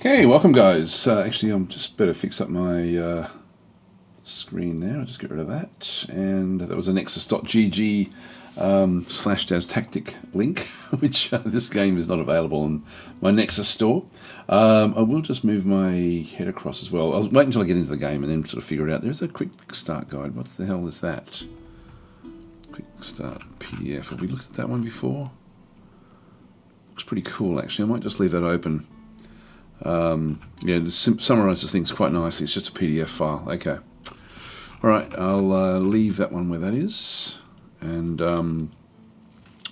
Okay, welcome guys. Actually, I'm just better fix up my screen there. I'll just get rid of that. And that was a nexus.gg slash DasTactic link, which this game is not available on my Nexus store. I will just move my head across as well. I'll wait until I get into the game and then sort of figure it out. There's a quick start guide. What the hell is that? Quick start PDF. Have we looked at that one before? Looks pretty cool actually. I might just leave that open. Yeah, this summarizes things quite nicely. It's just a PDF file. Okay. Alright, I'll leave that one where that is. And I'll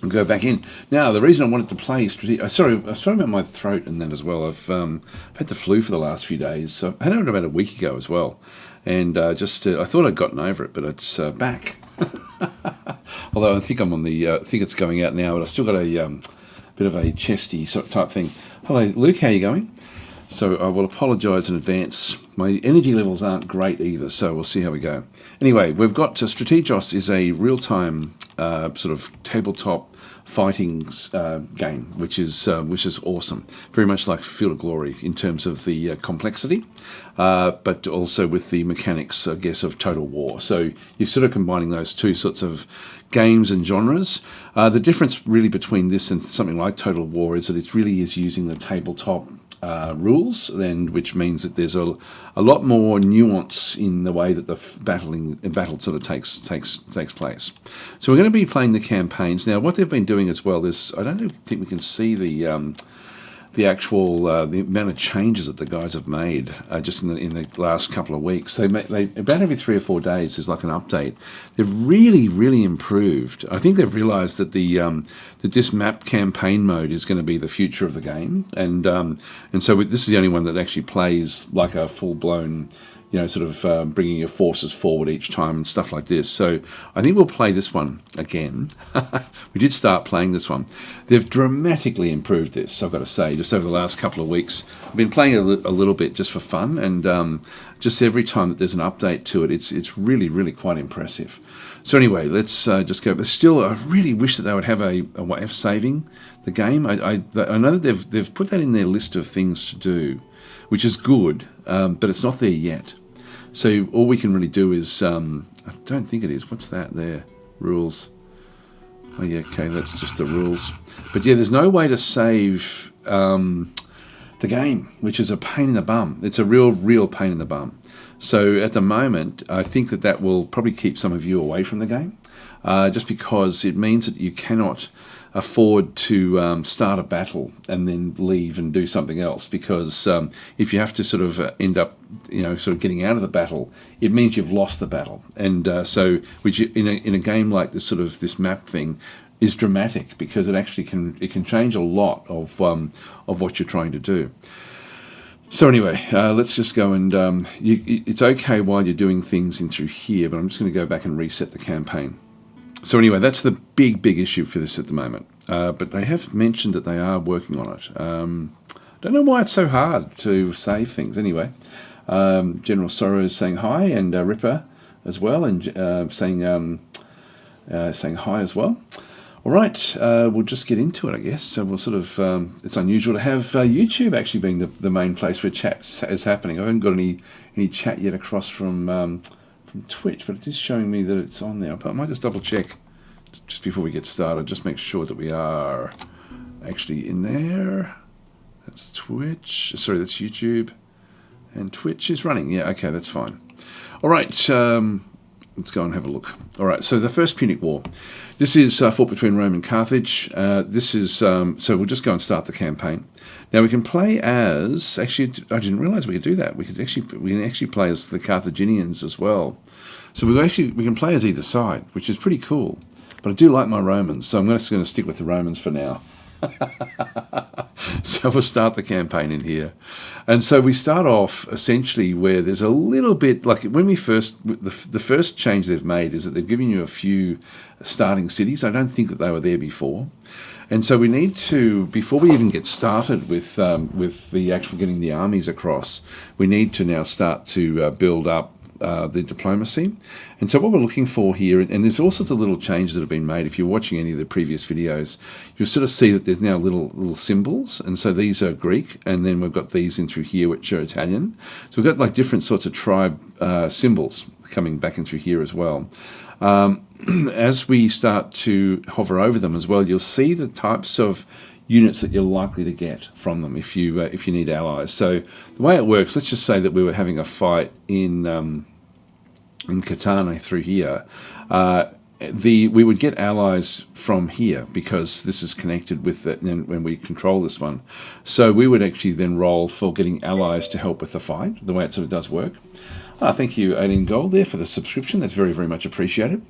go back in. Now, the reason I wanted to play sorry about my throat and that as well. I've had the flu for the last few days. So I had it about a week ago as well. And I thought I'd gotten over it, but it's back. Although I think I think it's going out now, but I've still got a bit of a chesty sort of type thing. Hello, Luke, how are you going? So I will apologise in advance. My energy levels aren't great either, so we'll see how we go. Anyway, we've got Strategos is a real-time sort of tabletop fighting game, which is awesome. Very much like Field of Glory in terms of the complexity, but also with the mechanics, I guess, of Total War. So you're sort of combining those two sorts of games and genres. The difference really between this and something like Total War is that it really is using the tabletop rules, which means that there's a lot more nuance in the way that the battle sort of takes place. So we're going to be playing the campaigns now. What they've been doing as well is I don't think we can see the actual the amount of changes that the guys have made just in the last couple of weeks. They about every 3 or 4 days there's like an update. They've really improved. I think they've realised that that this map campaign mode is going to be the future of the game, and so this is the only one that actually plays like a full blown, sort of bringing your forces forward each time and stuff like this. So I think we'll play this one again. We did start playing this one. They've dramatically improved this, I've got to say, just over the last couple of weeks. I've been playing a little bit just for fun, and just every time that there's an update to it, it's really quite impressive. So anyway, let's just go. But still, I really wish that they would have a way of saving the game. I know that they've put that in their list of things to do, which is good, but it's not there yet. So all we can really do is, I don't think it is. What's that there? Rules. Oh yeah, okay, that's just the rules. But yeah, there's no way to save the game, which is a pain in the bum. It's a real pain in the bum. So at the moment, I think that will probably keep some of you away from the game, just because it means that you cannot afford to start a battle and then leave and do something else, because if you have to sort of end up sort of getting out of the battle, it means you've lost the battle. And so which in a game like this, sort of this map thing, is dramatic, because it can change a lot of what you're trying to do. So anyway, let's just go and it's okay while you're doing things in through here, but I'm just going to go back and reset the campaign. So anyway, that's the big issue for this at the moment. But they have mentioned that they are working on it. Don't know why it's so hard to save things. Anyway, General Sorrow is saying hi, and Ripper as well, and saying hi as well. All right, we'll just get into it, I guess. So we'll sort of, it's unusual to have YouTube actually being the main place where chat is happening. I haven't got any chat yet across from Twitch, but it is showing me that it's on there. I might just double check just before we get started, just make sure that we are actually in there. That's Twitch, sorry, that's YouTube, and Twitch is running. Yeah, okay, that's fine. All right, let's go and have a look. All right, so the First Punic War. This is fought between Rome and Carthage. This is so we'll just go and start the campaign. Now we can play as, actually I didn't realise we could do that. We can actually play as the Carthaginians as well. So we can play as either side, which is pretty cool. But I do like my Romans, so I'm just going to stick with the Romans for now. So we'll start the campaign in here. And so we start off essentially where there's a little bit, like when we the first change they've made is that they've given you a few starting cities. I don't think that they were there before. And so we need to, before we even get started with the actual getting the armies across, we need to now start to build up the diplomacy. And so what we're looking for here, and there's all sorts of little changes that have been made. If you're watching any of the previous videos, you'll sort of see that there's now little symbols, and so these are Greek, and then we've got these in through here which are Italian. So we've got like different sorts of tribe symbols coming back in through here as well. As we start to hover over them as well, you'll see the types of units that you're likely to get from them if you need allies. So the way it works, let's just say that we were having a fight in Catane through here. We would get allies from here because this is connected with it when we control this one. So we would actually then roll for getting allies to help with the fight, the way it sort of does work. Thank you, 18 gold there for the subscription. That's very, very much appreciated.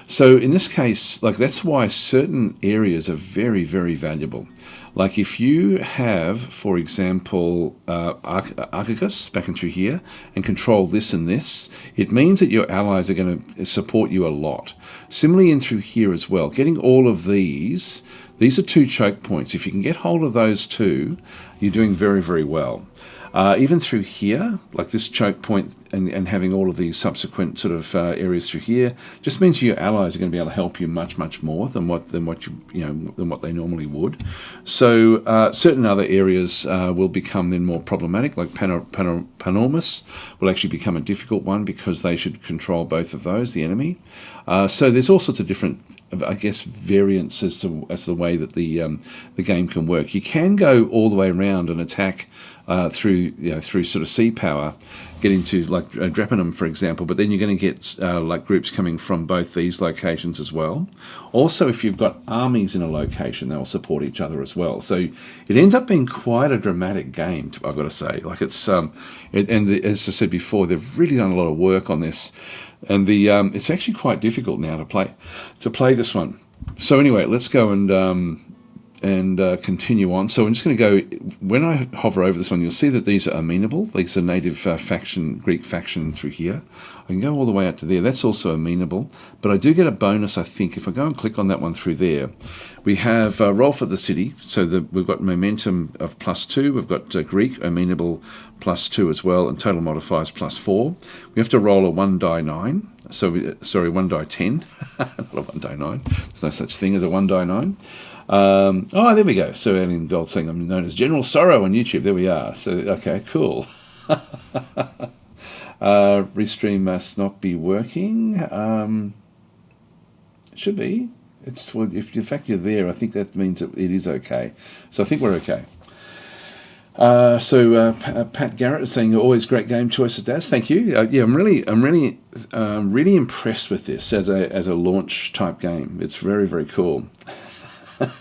So in this case, like that's why certain areas are very, very valuable. Like if you have, for example, Archicus back in through here and control this and this, it means that your allies are going to support you a lot. Similarly in through here as well, getting all of these are 2 choke points. If you can get hold of those 2, you're doing very, very well. Even through here, like this choke point and having all of these subsequent sort of areas through here, just means your allies are going to be able to help you much, much more than what they normally would. So certain other areas will become then more problematic, like Panormus will actually become a difficult one because they should control both of those, the enemy. So there's all sorts of different, I guess, variants as to the way that the game can work. You can go all the way around and attack through sort of sea power, get into like Drepanum, for example, but then you're going to get like groups coming from both these locations as well. Also, if you've got armies in a location, they'll support each other as well. So it ends up being quite a dramatic game, I've got to say. Like it's as I said before, they've really done a lot of work on this, and it's actually quite difficult now to play this one. So anyway, let's go and continue on. So I'm just going to go, when I hover over this one, you'll see that these are amenable. These are native Greek faction through here. I can go all the way out to there. That's also amenable. But I do get a bonus, I think. If I go and click on that one through there, we have roll for the city. So we've got momentum of +2. We've got Greek amenable +2 as well, and total modifiers +4. We have to roll a 1 die 9. Sorry, 1 die 10. Not a 1 die 9. There's no such thing as a 1 die 9. There we go. So Alien Gold saying I'm known as General Sorrow on YouTube. There we are. So, okay, cool. Restream must not be working. It should be. If in fact you're there, I think that means that it is okay. So I think we're okay. Pat Garrett is saying always great game choices, Daz. Thank you. I'm really impressed with this as a launch type game. It's very, very cool.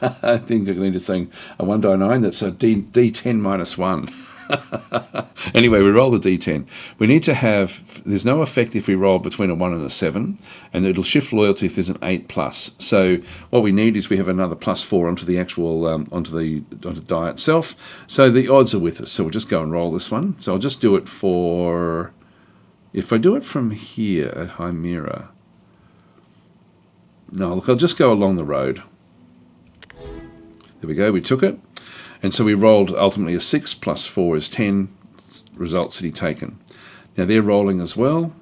I think Glenda's saying a 1 die 9, that's a D10 minus 1. Anyway, we roll the D10. We need to have, there's no effect if we roll between a 1 and a 7, and it'll shift loyalty if there's an 8+. So what we need is we have another +4 onto the actual, onto the die itself. So the odds are with us. So we'll just go and roll this one. So I'll just do it for, if I do it from here at Chimera, no, look, I'll just go along the road. There we go, we took it. And so we rolled ultimately a 6 + 4 is 10. Result city taken. Now they're rolling as well.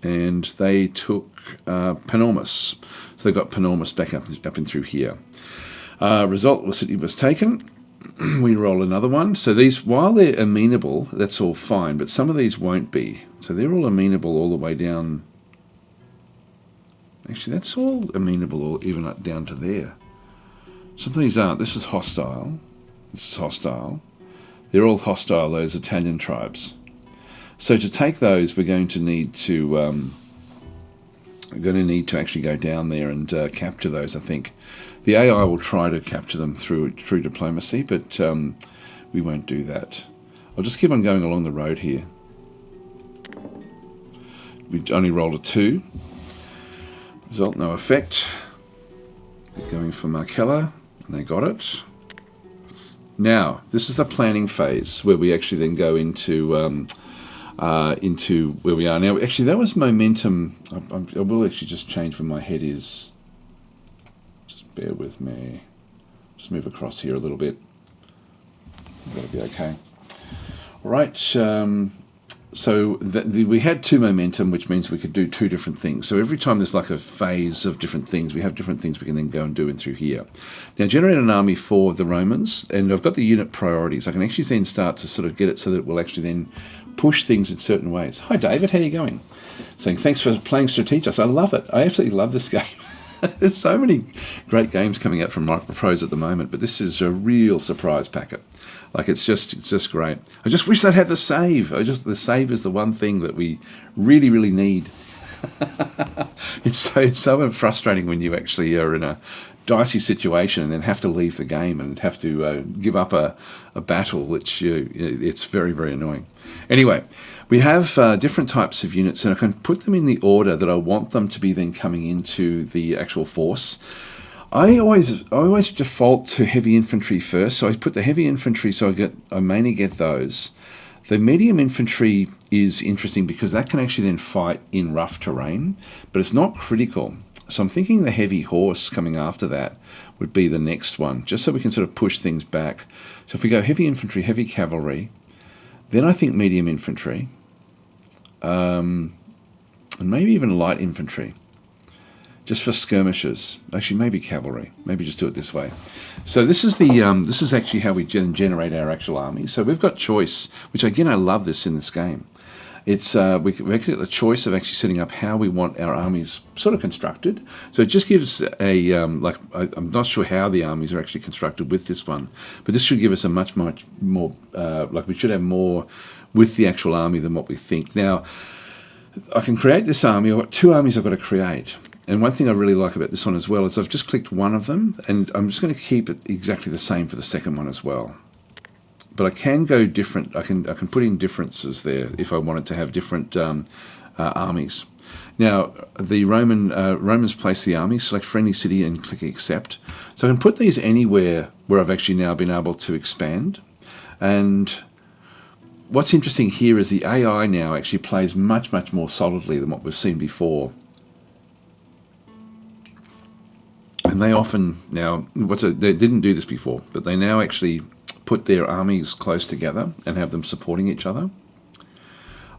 And they took Panormus. So they got Panormus back up and through here. Result city was taken. We roll another one. So these, while they're amenable, that's all fine. But some of these won't be. So they're all amenable all the way down. Actually, that's all amenable or even down to there. Some of these aren't. This is hostile. This is hostile. They're all hostile, those Italian tribes. So to take those, we're going to need to actually go down there and capture those, I think. The AI will try to capture them through diplomacy, but we won't do that. I'll just keep on going along the road here. We only rolled a 2. Result, no effect. We're going for Markella. And they got it. Now, this is the planning phase where we actually then go into where we are now. Actually, that was momentum. I will actually just change where my head is. Just bear with me. Just move across here a little bit. That'll be okay. All right. we had 2 momentum, which means we could do 2 different things. So every time there's like a phase of different things, we have different things we can then go and do in through here. Now, generate an army for the Romans, and I've got the unit priorities. I can actually then start to sort of get it so that it will actually then push things in certain ways. Hi, David. How are you going? Saying, thanks for playing Strategos. I love it. I absolutely love this game. There's so many great games coming out from Micropros at the moment, but this is a real surprise packet. Like, it's just great. I just wish they'd have the save. The save is the one thing that we really, really need. It's so frustrating when you actually are in a dicey situation and then have to leave the game and have to give up a battle, which it's very, very annoying. Anyway, we have different types of units, and I can put them in the order that I want them to be then coming into the actual force. I always default to heavy infantry first, so I put the heavy infantry, so I mainly get those. The medium infantry is interesting because that can actually then fight in rough terrain, but it's not critical. So I'm thinking the heavy horse coming after that would be the next one, just so we can sort of push things back. So if we go heavy infantry, heavy cavalry, then I think medium infantry, and maybe even light infantry, just for skirmishes. Actually, maybe cavalry. Maybe just do it this way. So this is actually how we generate our actual army. So we've got choice, which again I love this in this game. It's we actually get the choice of actually setting up how we want our armies sort of constructed. So it just gives a I'm not sure how the armies are actually constructed with this one, but this should give us a much more we should have more with the actual army than what we think. Now, I can create this army. I've got 2 armies I've got to create. And one thing I really like about this one as well is I've just clicked one of them, and I'm just going to keep it exactly the same for the second one as well. But I can go different. I can put in differences there if I wanted to have different armies. Now, the Romans place the army, select friendly city and click accept. So I can put these anywhere where I've actually now been able to expand. And what's interesting here is the AI now actually plays much, much more solidly than what we've seen before. And they often now, they didn't do this before, but they now actually put their armies close together and have them supporting each other.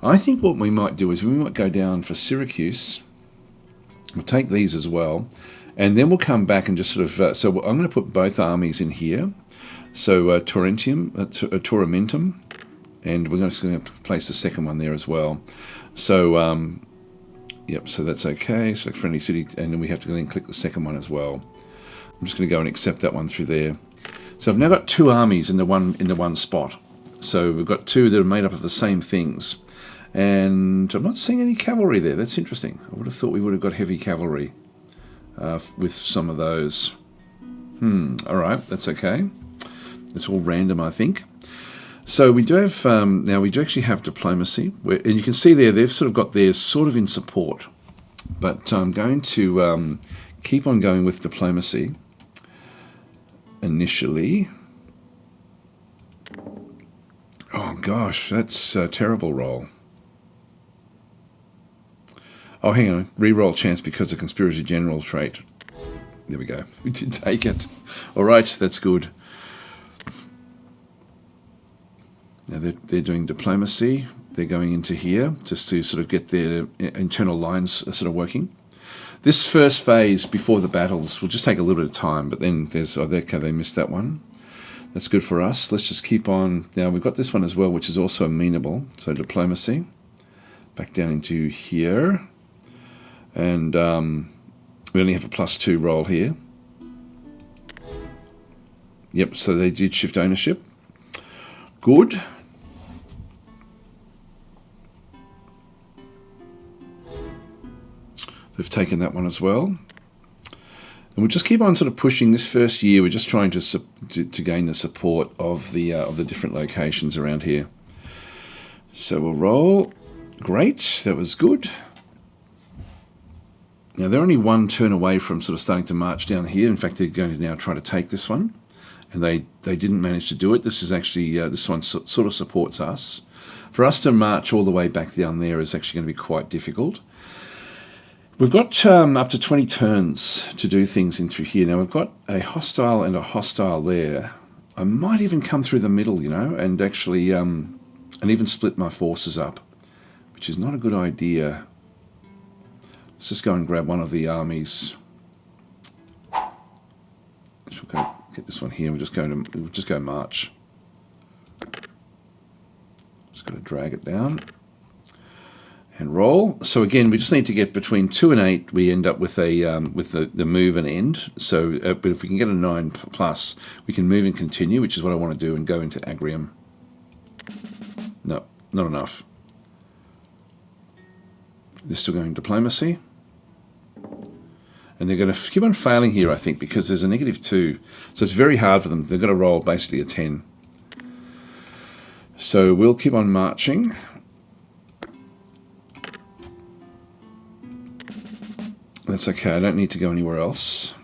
I think what we might do is we might go down for Syracuse. We'll take these as well, and then we'll come back and just sort of. So I'm going to put both armies in here. So Torrentium, Torramentum, and we're just going to place the second one there as well. So. Yep, so that's okay. Select friendly city, and then we have to then click the second one as well. I'm just going to go and accept that one through there. So I've now got 2 armies in the one spot. So we've got 2 that are made up of the same things, and I'm not seeing any cavalry there. That's interesting. I would have thought we would have got heavy cavalry with some of those. All right, that's okay. It's all random, I think. So we do have, now we do actually have diplomacy, and you can see there they've sort of got theirs sort of in support, but I'm going to keep on going with diplomacy initially. Oh gosh, that's a terrible roll. Oh, hang on, reroll chance because of conspiracy general trait. There we go, we did take it. All right, that's good. Now they're doing diplomacy. They're going into here just to sort of get their internal lines sort of working. This first phase before the battles will just take a little bit of time, but then there's, okay, they missed that one. That's good for us. Let's just keep on. Now we've got this one as well, which is also amenable. So diplomacy. Back down into here. And we only have a +2 roll here. Yep, so they did shift ownership. Good. They've taken that one as well. And we'll just keep on sort of pushing this first year. We're just trying to gain the support of the different locations around here. So we'll roll. Great, that was good. Now they're only 1 turn away from sort of starting to march down here. In fact, they're going to now try to take this one. And they didn't manage to do it. This is actually, this one sort of supports us. For us to march all the way back down there is actually going to be quite difficult. We've got up to 20 turns to do things in through here. Now we've got a hostile and a hostile there. I might even come through the middle, and actually, and even split my forces up. which is not a good idea. Let's just go and grab one of the armies. We'll go get this one here. We'll just go march. Just got to drag it down and roll. So again, we just need to get between 2 and 8. We end up with a with the move and end. So, but if we can get a 9 plus, we can move and continue, which is what I want to do, and go into Agrium. No, not enough. They're still going diplomacy. And they're going to keep on failing here, I think, because there's a -2. So it's very hard for them. They've got to roll basically a 10. So we'll keep on marching. That's okay. I don't need to go anywhere else.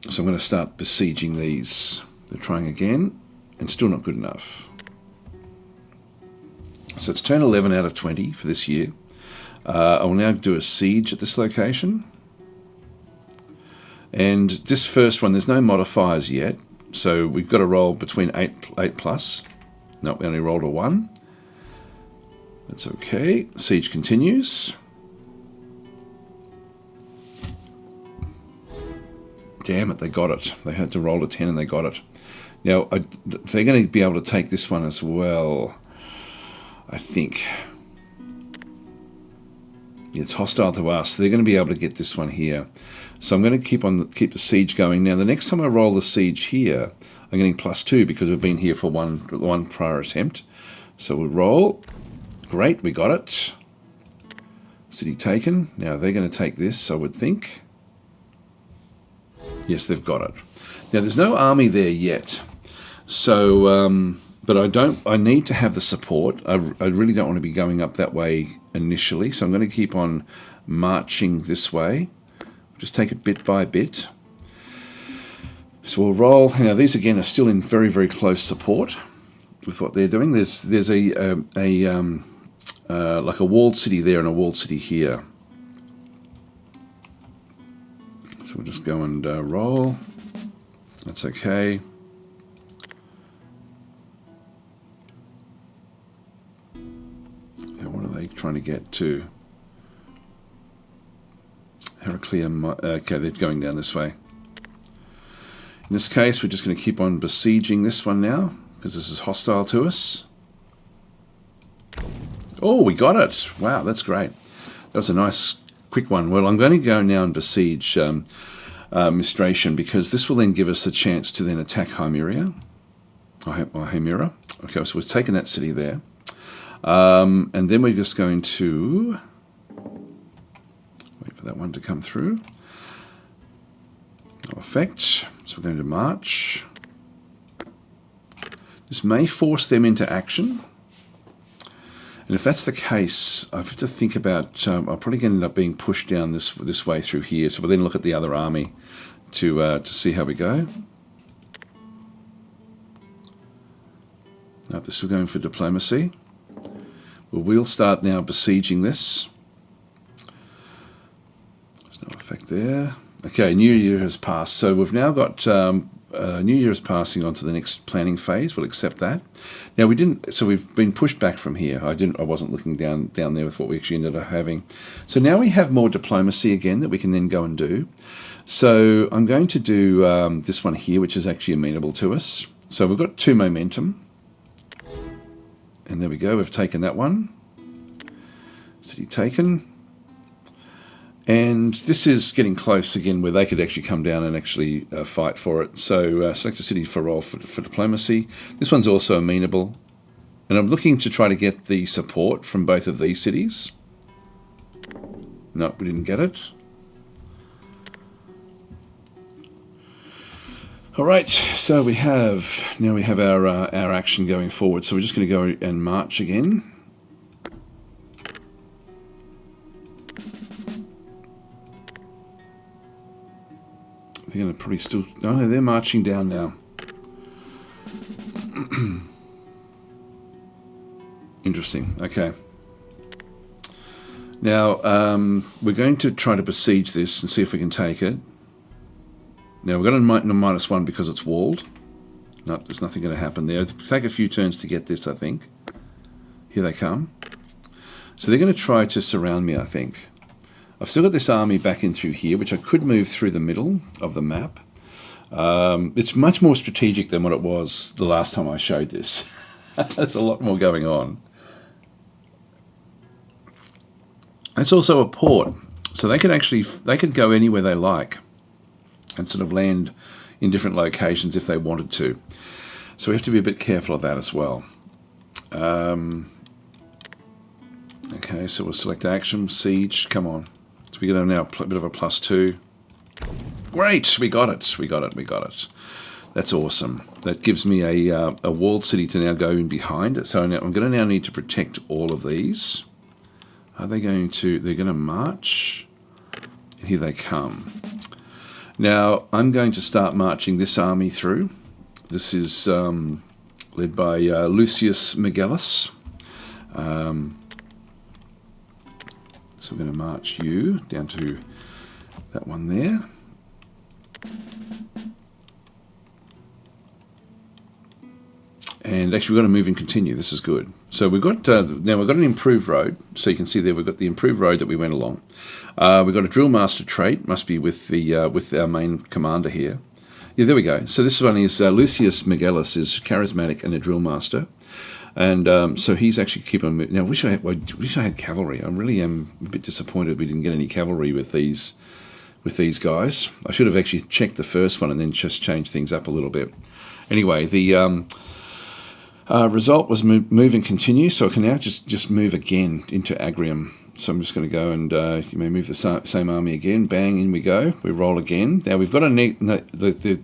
So I'm going to start besieging these. They're trying again, and still not good enough. So it's turn 11 out of 20 for this year. I will now do a siege at this location. And this first one, there's no modifiers yet, so we've got to roll between 8 plus. No, we only rolled a 1. That's okay. Siege continues. Damn it, they got it. They had to roll a 10 and they got it. Now, they're going to be able to take this one as well, I think. It's hostile to us. They're going to be able to get this one here. So I'm going to keep the siege going. Now, the next time I roll the siege here, I'm getting +2 because we've been here for one prior attempt. So we'll roll. Great, we got it. City taken. Now they're going to take this, I would think. Yes, they've got it. Now there's no army there yet. So, but I need to have the support. I really don't want to be going up that way initially. So I'm going to keep on marching this way. Just take it bit by bit. So we'll roll. Now these again are still in very, very close support with what they're doing. There's like a walled city there and a walled city here. So we'll just go and roll. That's okay. Now what are they trying to get to? Heracleum. Okay, they're going down this way. In this case, we're just going to keep on besieging this one now, because this is hostile to us. Oh, we got it! Wow, that's great. That was a nice, quick one. Well, I'm going to go now and besiege Mistration, because this will then give us a chance to then attack Himera. Himera. Okay, so we've taken that city there. And then we're just going to wait for that one to come through. No effect. So we're going to march. This may force them into action. And if that's the case, I have to think about, I'm probably going to end up being pushed down this way through here. So we'll then look at the other army to see how we go. Nope, they're still going for diplomacy. Well, we'll start now besieging this. There's no effect there. Okay, New Year has passed. So we've now got New Year is passing on to the next planning phase. We'll accept that. Now we didn't, so we've been pushed back from here. I wasn't looking down there with what we actually ended up having. So now we have more diplomacy again that we can then go and do. So I'm going to do this one here, which is actually amenable to us. So we've got 2 momentum. And there we go, we've taken that one. City taken. And this is getting close again where they could actually come down and actually fight for it. So select a city for roll for diplomacy. This one's also amenable. And I'm looking to try to get the support from both of these cities. No, we didn't get it. All right, so we have our action going forward. So we're just going to go and march again. They're going to probably still... Oh, no, they're marching down now. Interesting. Okay. Now, we're going to try to besiege this and see if we can take it. Now, we're going to -1 because it's walled. Nope, there's nothing going to happen there. It'll take a few turns to get this, I think. Here they come. So they're going to try to surround me, I think. I've still got this army back in through here, which I could move through the middle of the map. It's much more strategic than what it was the last time I showed this. There's a lot more going on. It's also a port, so they could go anywhere they like and sort of land in different locations if they wanted to. So we have to be a bit careful of that as well. Okay, so we'll select action, siege, come on. So we get now a bit of a +2. Great, we got it. That's awesome. That gives me a walled city to now go in behind it. So now I'm going to now need to protect all of these. Are they going to... They're going to march. Here they come. Now, I'm going to start marching this army through. This is led by Lucius Megellus. So we're going to march you down to that one there. And actually we've got to move and continue. This is good. So we've got now we've got an improved road. So you can see there we've got the improved road that we went along. We've got a drill master trait. Must be with our main commander here. Yeah, there we go. So this one is Lucius Megellus is charismatic and a drill master, and so he's actually keeping on moving. Now, I wish I had cavalry. I really am a bit disappointed we didn't get any cavalry with these guys. I should have actually checked the first one and then just changed things up a little bit. Anyway, the result was move and continue, so I can now just move again into Agrium. So I'm just going to go and you may move the same army again. Bang, in we go. We roll again. Now we've got the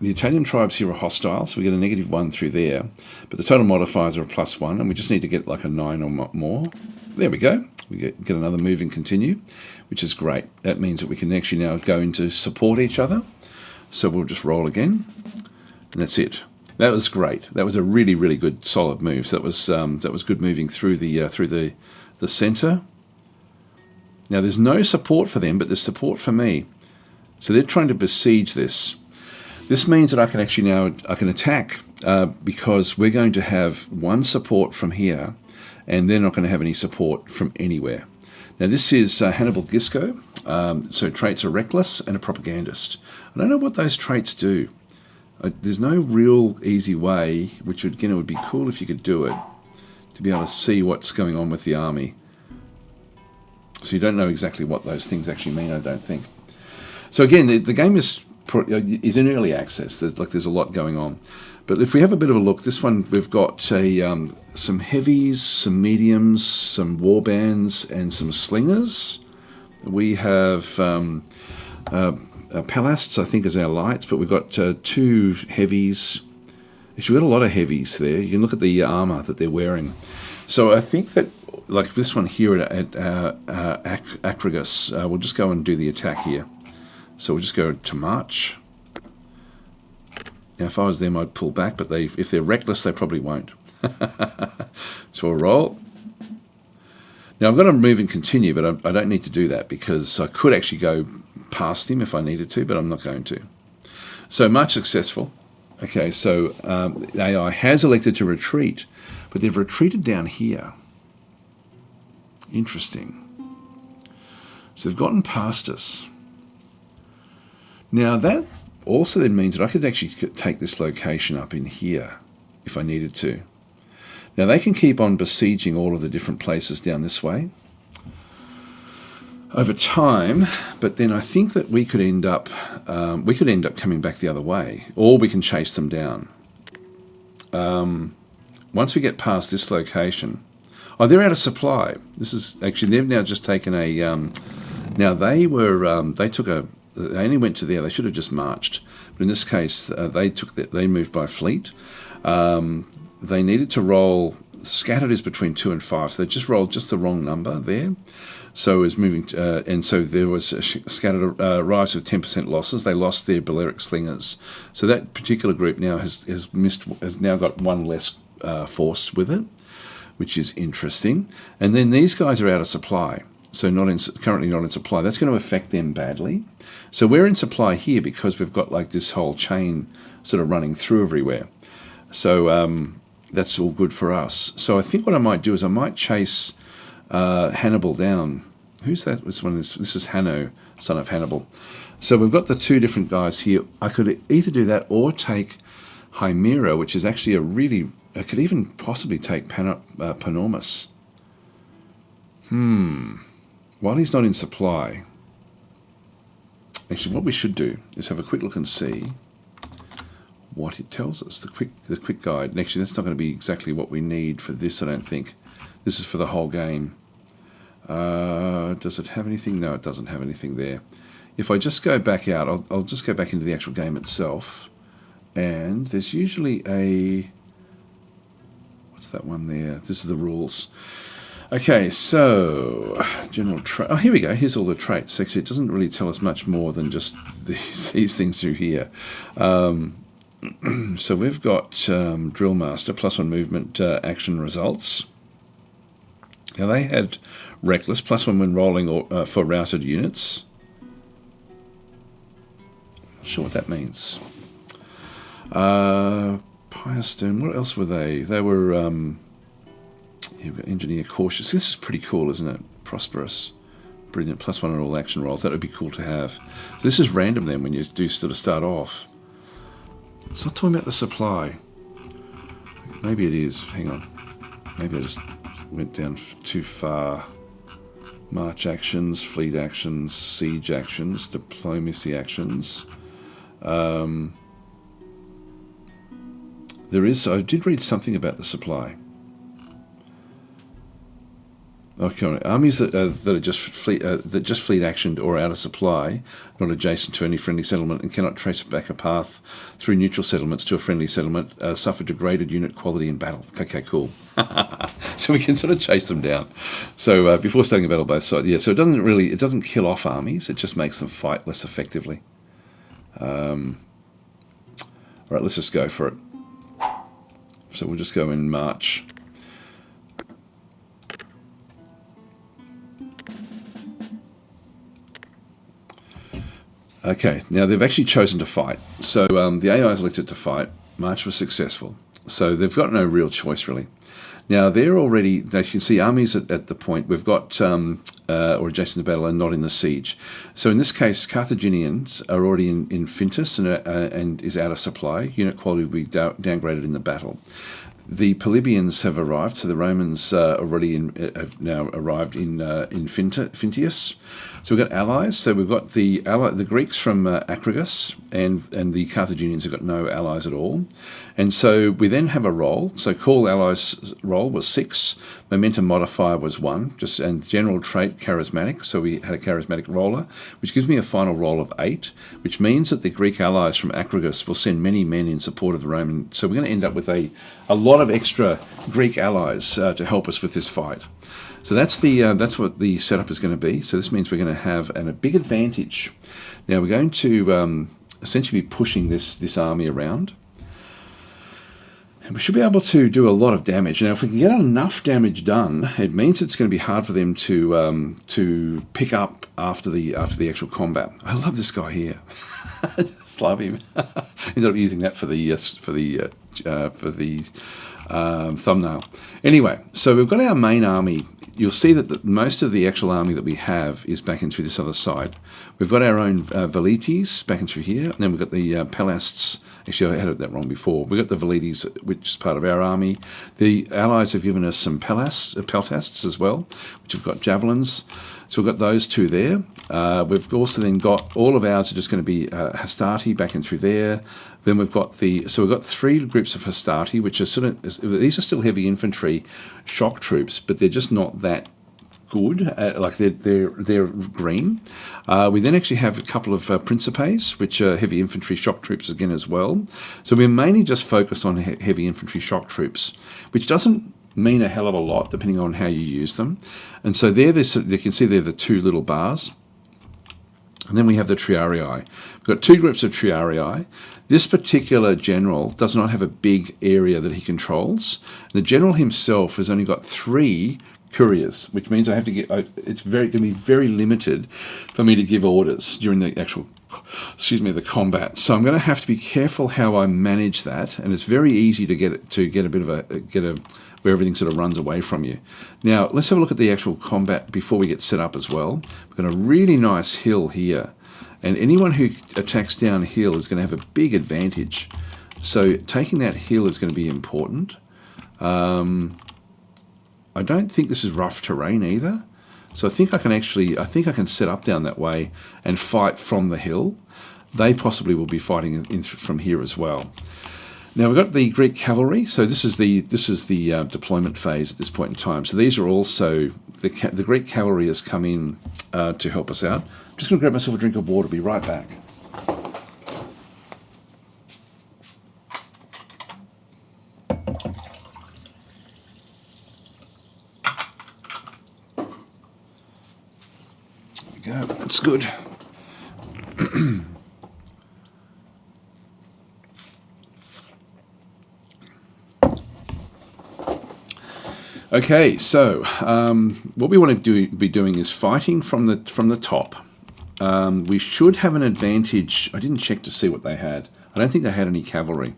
Italian tribes here are hostile, so we get a -1 through there. But the total modifiers are a +1, and we just need to get like a 9 or more. There we go. We get another move and continue, which is great. That means that we can actually now go into support each other. So we'll just roll again, and that's it. That was great. That was a really, really good, solid move. So that was good moving through the center. Now there's no support for them, but there's support for me. So they're trying to besiege this. This means that I can actually now attack because we're going to have one support from here, and they're not going to have any support from anywhere. Now this is Hannibal Gisco. So traits are reckless and a propagandist. I don't know what those traits do. There's no real easy way, which would, again, it would be cool if you could do it, to be able to see what's going on with the army. So you don't know exactly what those things actually mean, I don't think. So again, the game is in early access. There's a lot going on. But if we have a bit of a look, this one we've got some heavies, some mediums, some warbands, and some slingers. We have Palasts, I think, is our lights, but we've got 2 heavies. Actually, we've got a lot of heavies there. You can look at the armor that they're wearing. So I think that, like this one here at Acragus, we'll just go and do the attack here. So we'll just go to march. Now, if I was them, I'd pull back, but if they're reckless, they probably won't. So we'll roll. Now, I've got to move and continue, but I don't need to do that because I could actually go past him if I needed to, but I'm not going to. So march successful. Okay, so AI has elected to retreat, but they've retreated down here. Interesting. So they've gotten past us. Now that also then means that I could actually take this location up in here if I needed to. Now they can keep on besieging all of the different places down this way over time, but then I think that we could end up coming back the other way, or we can chase them down. Once we get past this location, oh, they're out of supply. This is actually, they've now just taken a. Now they only went to there. They should have just marched, but in this case, they moved by fleet. They needed to roll. Scattered is between 2 and 5, so they just rolled just the wrong number there. So it was moving, and so there was a scattered rise with 10% losses. They lost their Balearic slingers, so that particular group now has now got one less force with it, which is interesting. And then these guys are out of supply, so currently not in supply. That's going to affect them badly. So we're in supply here because we've got like this whole chain sort of running through everywhere. So that's all good for us. So I think what I might do is I might chase Hannibal down. Who's that? This is Hanno, son of Hannibal. So we've got the two different guys here. I could either do that or take Hymera, which is actually a really... I could even possibly take Panormus. While he's not in supply... Actually, what we should do is have a quick look and see what it tells us, the quick guide. And actually, that's not going to be exactly what we need for this, I don't think. This is for the whole game. Does it have anything? No, it doesn't have anything there. If I just go back out, I'll just go back into the actual game itself. And there's usually a... What's that one there? This is the rules. Okay, so general trait. Oh, here we go. Here's all the traits. Actually, it doesn't really tell us much more than just these things through here. So we've got Drill Master, +1 movement action results. Now they had Reckless, +1 when rolling or, for routed units. Not sure what that means. Pirestone, what else were they? They were... You've got Engineer Cautious. This is pretty cool, isn't it? Prosperous. Brilliant. +1 on all action rolls. That would be cool to have. So this is random then when you do sort of start off. It's not talking about the supply. Maybe it is. Hang on. Maybe I just went down too far. March actions, fleet actions, siege actions, diplomacy actions. There is... I did read something about the supply. Okay, armies that are just fleet actioned or out of supply, not adjacent to any friendly settlement, and cannot trace back a path through neutral settlements to a friendly settlement, suffer degraded unit quality in battle. Okay, cool. So we can sort of chase them down. So before starting a battle, both sides. Yeah. So it doesn't kill off armies. It just makes them fight less effectively. All right, let's just go for it. So we'll just go in March. Okay, now they've actually chosen to fight. So the AI's elected to fight. March was successful. So they've got no real choice, really. Now, they can see armies at the point. We've got, or adjacent to battle, and not in the siege. So in this case, Carthaginians are already in Fintus and is out of supply. Unit quality will be downgraded in the battle. The Polybians have arrived, so the Romans have now arrived in Fintius. So we've got allies. So we've got the Greeks from Acragas, and the Carthaginians have got no allies at all. And so we then have a roll. So call allies roll was 6. Momentum modifier was 1. And general trait charismatic. So we had a charismatic roller, which gives me a final roll of 8, which means that the Greek allies from Acragas will send many men in support of the Roman. So we're going to end up with a lot of extra Greek allies to help us with this fight. So that's what the setup is going to be. So this means we're going to have a big advantage. Now we're going to essentially be pushing this army around. And we should be able to do a lot of damage. Now if we can get enough damage done, it means it's going to be hard for them to pick up after the actual combat. I love this guy here. I just love him. Ended up using that for the thumbnail. Anyway, so we've got our main army. You'll see that most of the actual army that we have is back in through this other side. We've got our own Velites back in through here, and then we've got the Pelasts. Actually, I had that wrong before. We've got the Velites, which is part of our army. The Allies have given us some Peltasts as well, which have got javelins. So we've got those two there. We've also then got all of ours are just going to be Hastati back in through there. Then we've got we've got 3 groups of Hastati, which are these are still heavy infantry shock troops, but they're just not that good. Like they're green. We then actually have a couple of Principes, which are heavy infantry shock troops again as well. So we're mainly just focused on heavy infantry shock troops, which doesn't mean a hell of a lot depending on how you use them. And so you can see they're the 2 little bars. And then we have the Triarii. We've got 2 groups of Triarii. This particular general does not have a big area that he controls. The general himself has only got 3 couriers, which means I have to get. It's going to be very limited for me to give orders during the actual, the combat. So I'm going to have to be careful how I manage that, and it's very easy to get a where everything sort of runs away from you. Now, let's have a look at the actual combat before we get set up as well. We've got a really nice hill here, and anyone who attacks downhill is going to have a big advantage. So taking that hill is going to be important. I don't think this is rough terrain either. So I think I can set up down that way and fight from the hill. They possibly will be fighting from here as well. Now we've got the Greek cavalry. So this is the deployment phase at this point in time. So these are also the Greek cavalry has come in to help us out. I'm just going to grab myself a drink of water. Be right back. There we go. That's good. Okay, so what we want to be doing is fighting from the top. We should have an advantage. I didn't check to see what they had. I don't think they had any cavalry.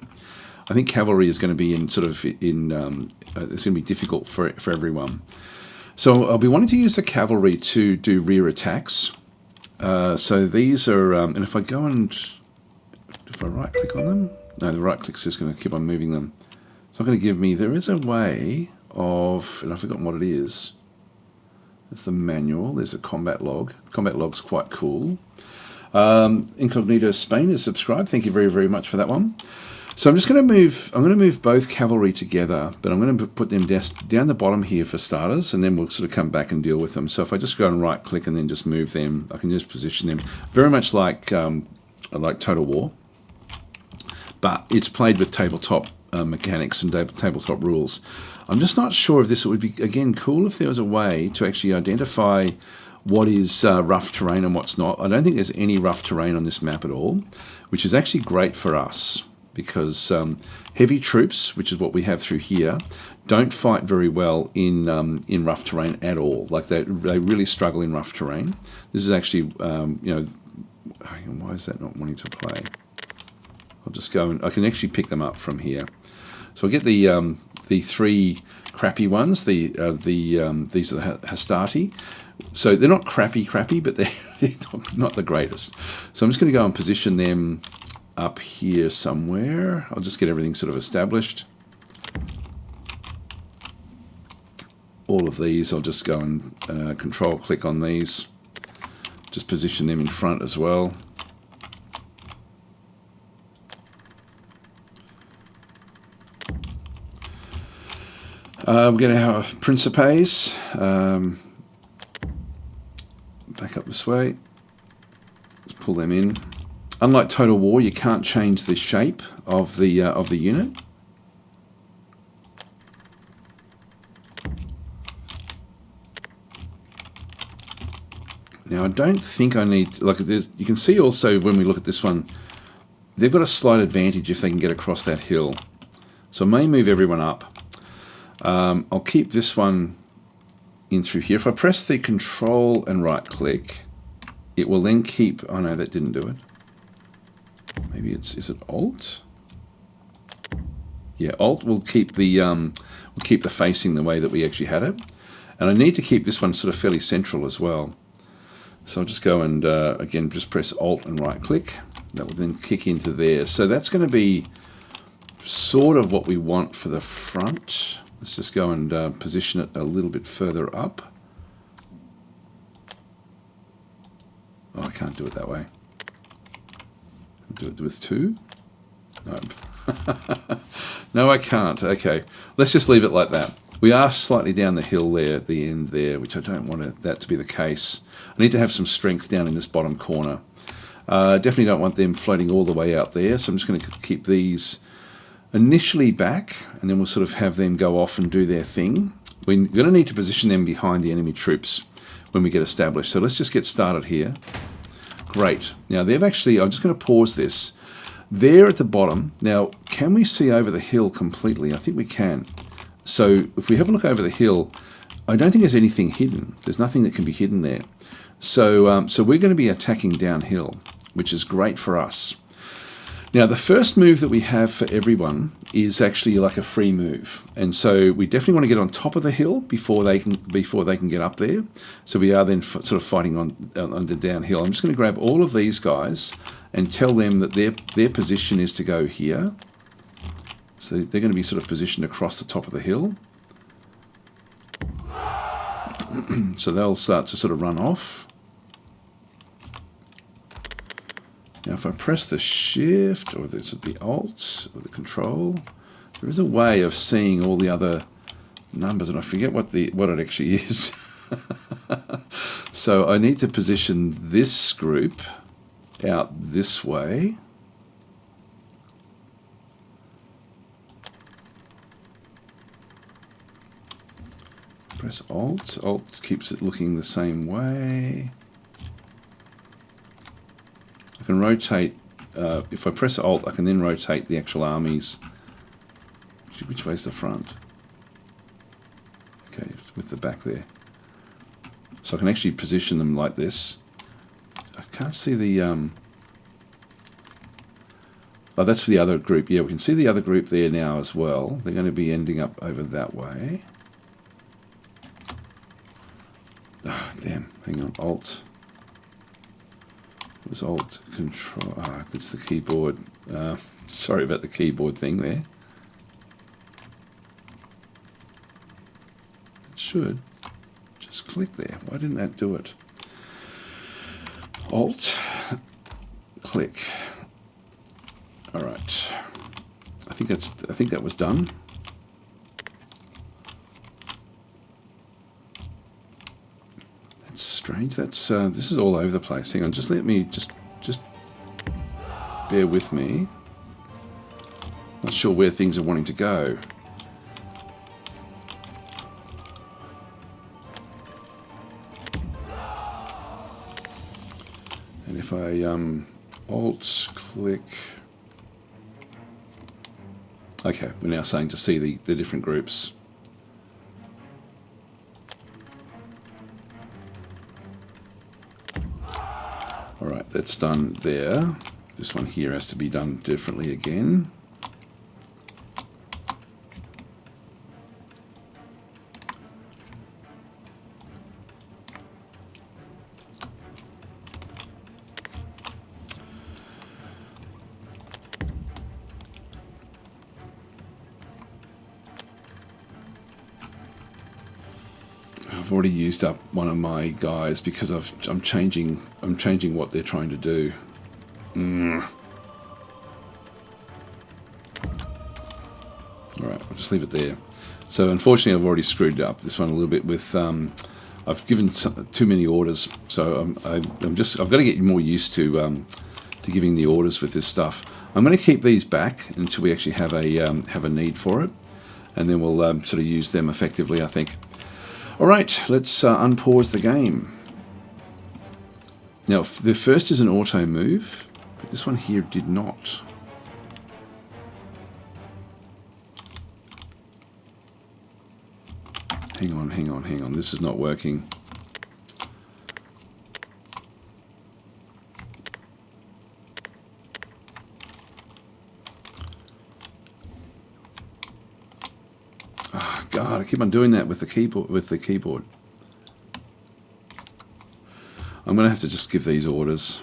I think cavalry is going to be it's going to be difficult for everyone. So I'll be wanting to use the cavalry to do rear attacks. So these are, and if I right click on them, no, the right click's just going to keep on moving them. It's not going to give me. There is a way of, and I've forgotten what it is. There's the manual. There's a combat log. Combat log's quite cool. Incognito Spain is subscribed. Thank you very, very much for that one. So I'm just going to move. I'm going to move both cavalry together, but I'm going to put them down the bottom here for starters, and then we'll sort of come back and deal with them. So if I just go and right click and then just move them, I can just position them very much like Total War, but it's played with tabletop mechanics and tabletop rules. I'm just not sure if this would be, again, cool if there was a way to actually identify what is rough terrain and what's not. I don't think there's any rough terrain on this map at all, which is actually great for us because heavy troops, which is what we have through here, don't fight very well in rough terrain at all. Like they really struggle in rough terrain. This is actually, why is that not wanting to play? I'll just go and I can actually pick them up from here. So I'll get the three crappy ones. These are the Hastati. So they're not crappy, but they're not the greatest. So I'm just going to go and position them up here somewhere. I'll just get everything sort of established. All of these, I'll just go and control click on these. Just position them in front as well. We're going to have Principes. Back up this way. Let's pull them in. Unlike Total War, you can't change the shape of the unit. Now I don't think I need, like, you can see also when we look at this one, they've got a slight advantage if they can get across that hill. So I may move everyone up. I'll keep this one in through here. If I press the control and right click, it will then keep, oh no, that didn't do it. Maybe is it Alt? Yeah, Alt will keep the facing the way that we actually had it. And I need to keep this one sort of fairly central as well. So I'll just go and, again, just press Alt and right click. That will then kick into there. So that's going to be sort of what we want for the front. Let's just go and position it a little bit further up. Oh, I can't do it that way. Do it with two? Nope. No, I can't. Okay, let's just leave it like that. We are slightly down the hill there at the end there, which I don't want that to be the case. I need to have some strength down in this bottom corner. Definitely don't want them floating all the way out there, so I'm just going to keep these initially back, and then we'll sort of have them go off and do their thing. We're going to need to position them behind the enemy troops when we get established. So let's just get started here. Great. Now they've actually, I'm just going to pause this. They're at the bottom. Now, can we see over the hill completely? I think we can. So if we have a look over the hill, I don't think there's anything hidden. There's nothing that can be hidden there. So, so we're going to be attacking downhill, which is great for us. Now, the first move that we have for everyone is actually like a free move, and so we definitely want to get on top of the hill before they can get up there. So we are then sort of fighting on the downhill. I'm just going to grab all of these guys and tell them that their position is to go here. So they're going to be sort of positioned across the top of the hill. So they'll start to sort of run off. Now if I press the shift, or is it the alt, or the control, there is a way of seeing all the other numbers, and I forget what it actually is. So I need to position this group out this way. Press alt. Alt keeps it looking the same way. I can rotate, if I press alt, I can then rotate the actual armies. Which way's the front? Okay, with the back there. So I can actually position them like this. I can't see the... Oh, that's for the other group. Yeah, we can see the other group there now as well. They're going to be ending up over that way. Ah, damn. Hang on. Alt. It was Alt Control. Ah, that's the keyboard. Sorry about the keyboard thing there. It should just click there. Why didn't that do it? Alt. Click. All right. I think that was done. That's strange. That's this is all over the place. Hang on. Just let me just bear with me. Not sure where things are wanting to go. And if I alt click. Okay, we're now starting to see the different groups. Alright, that's done there. This one here has to be done differently again. I've already used up one of my guys because I'm changing what they're trying to do. Alright, I'll just leave it there. So unfortunately I've already screwed up this one a little bit with I've given too many orders, so I've got to get more used to giving the orders with this stuff. I'm going to keep these back until we actually have a need for it, and then we'll sort of use them effectively, I think. Alright, let's unpause the game. Now, the first is an auto move, but this one here did not. Hang on. This is not working. Oh, God, I keep on doing that with the keyboard. I'm going to have to just give these orders.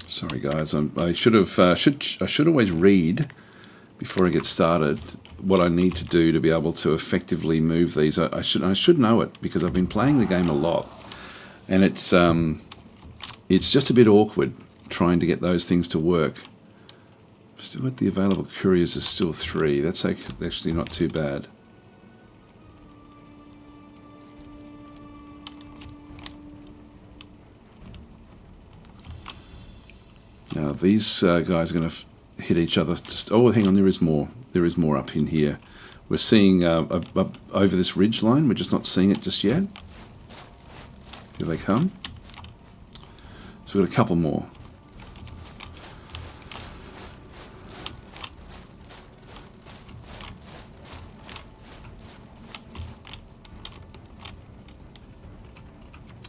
Sorry, guys. I should always read before I get started what I need to do to be able to effectively move these. I should know it because I've been playing the game a lot, and it's just a bit awkward trying to get those things to work. Still at the available couriers is still 3. That's actually not too bad. Now these guys are going to hit each other. Oh, hang on, there is more. There is more up in here. We're seeing over this ridge line. We're just not seeing it just yet. Here they come. So we've got a couple more.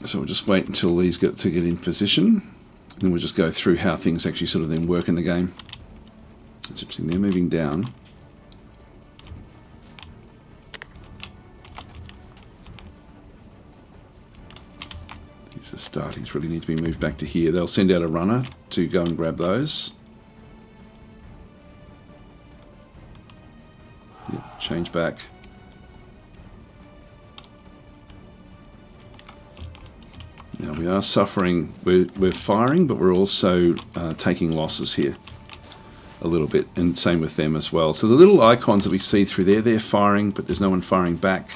So we'll just wait until these get in position, and then we'll just go through how things actually sort of then work in the game. It's interesting, they're moving down. These are startings, really need to be moved back to here. They'll send out a runner to go and grab those. Yep, change back. Now we are suffering, we're firing, but we're also taking losses here a little bit, and same with them as well. So the little icons that we see through there, they're firing, but there's no one firing back.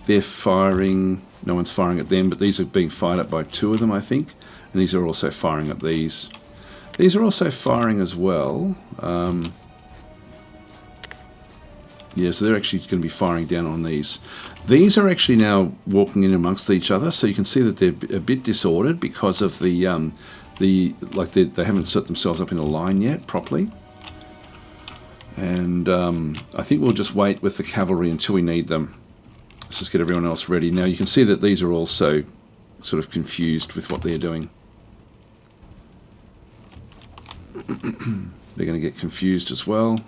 They're firing, no one's firing at them, but these are being fired at by 2 of them, I think, and these are also firing at these. These are also firing as well. Yeah, so they're actually going to be firing down on these. These are actually now walking in amongst each other, so you can see that they're a bit disordered because of they haven't set themselves up in a line yet properly. And I think we'll just wait with the cavalry until we need them. Let's just get everyone else ready. Now you can see that these are also sort of confused with what they're doing. They're going to get confused as well.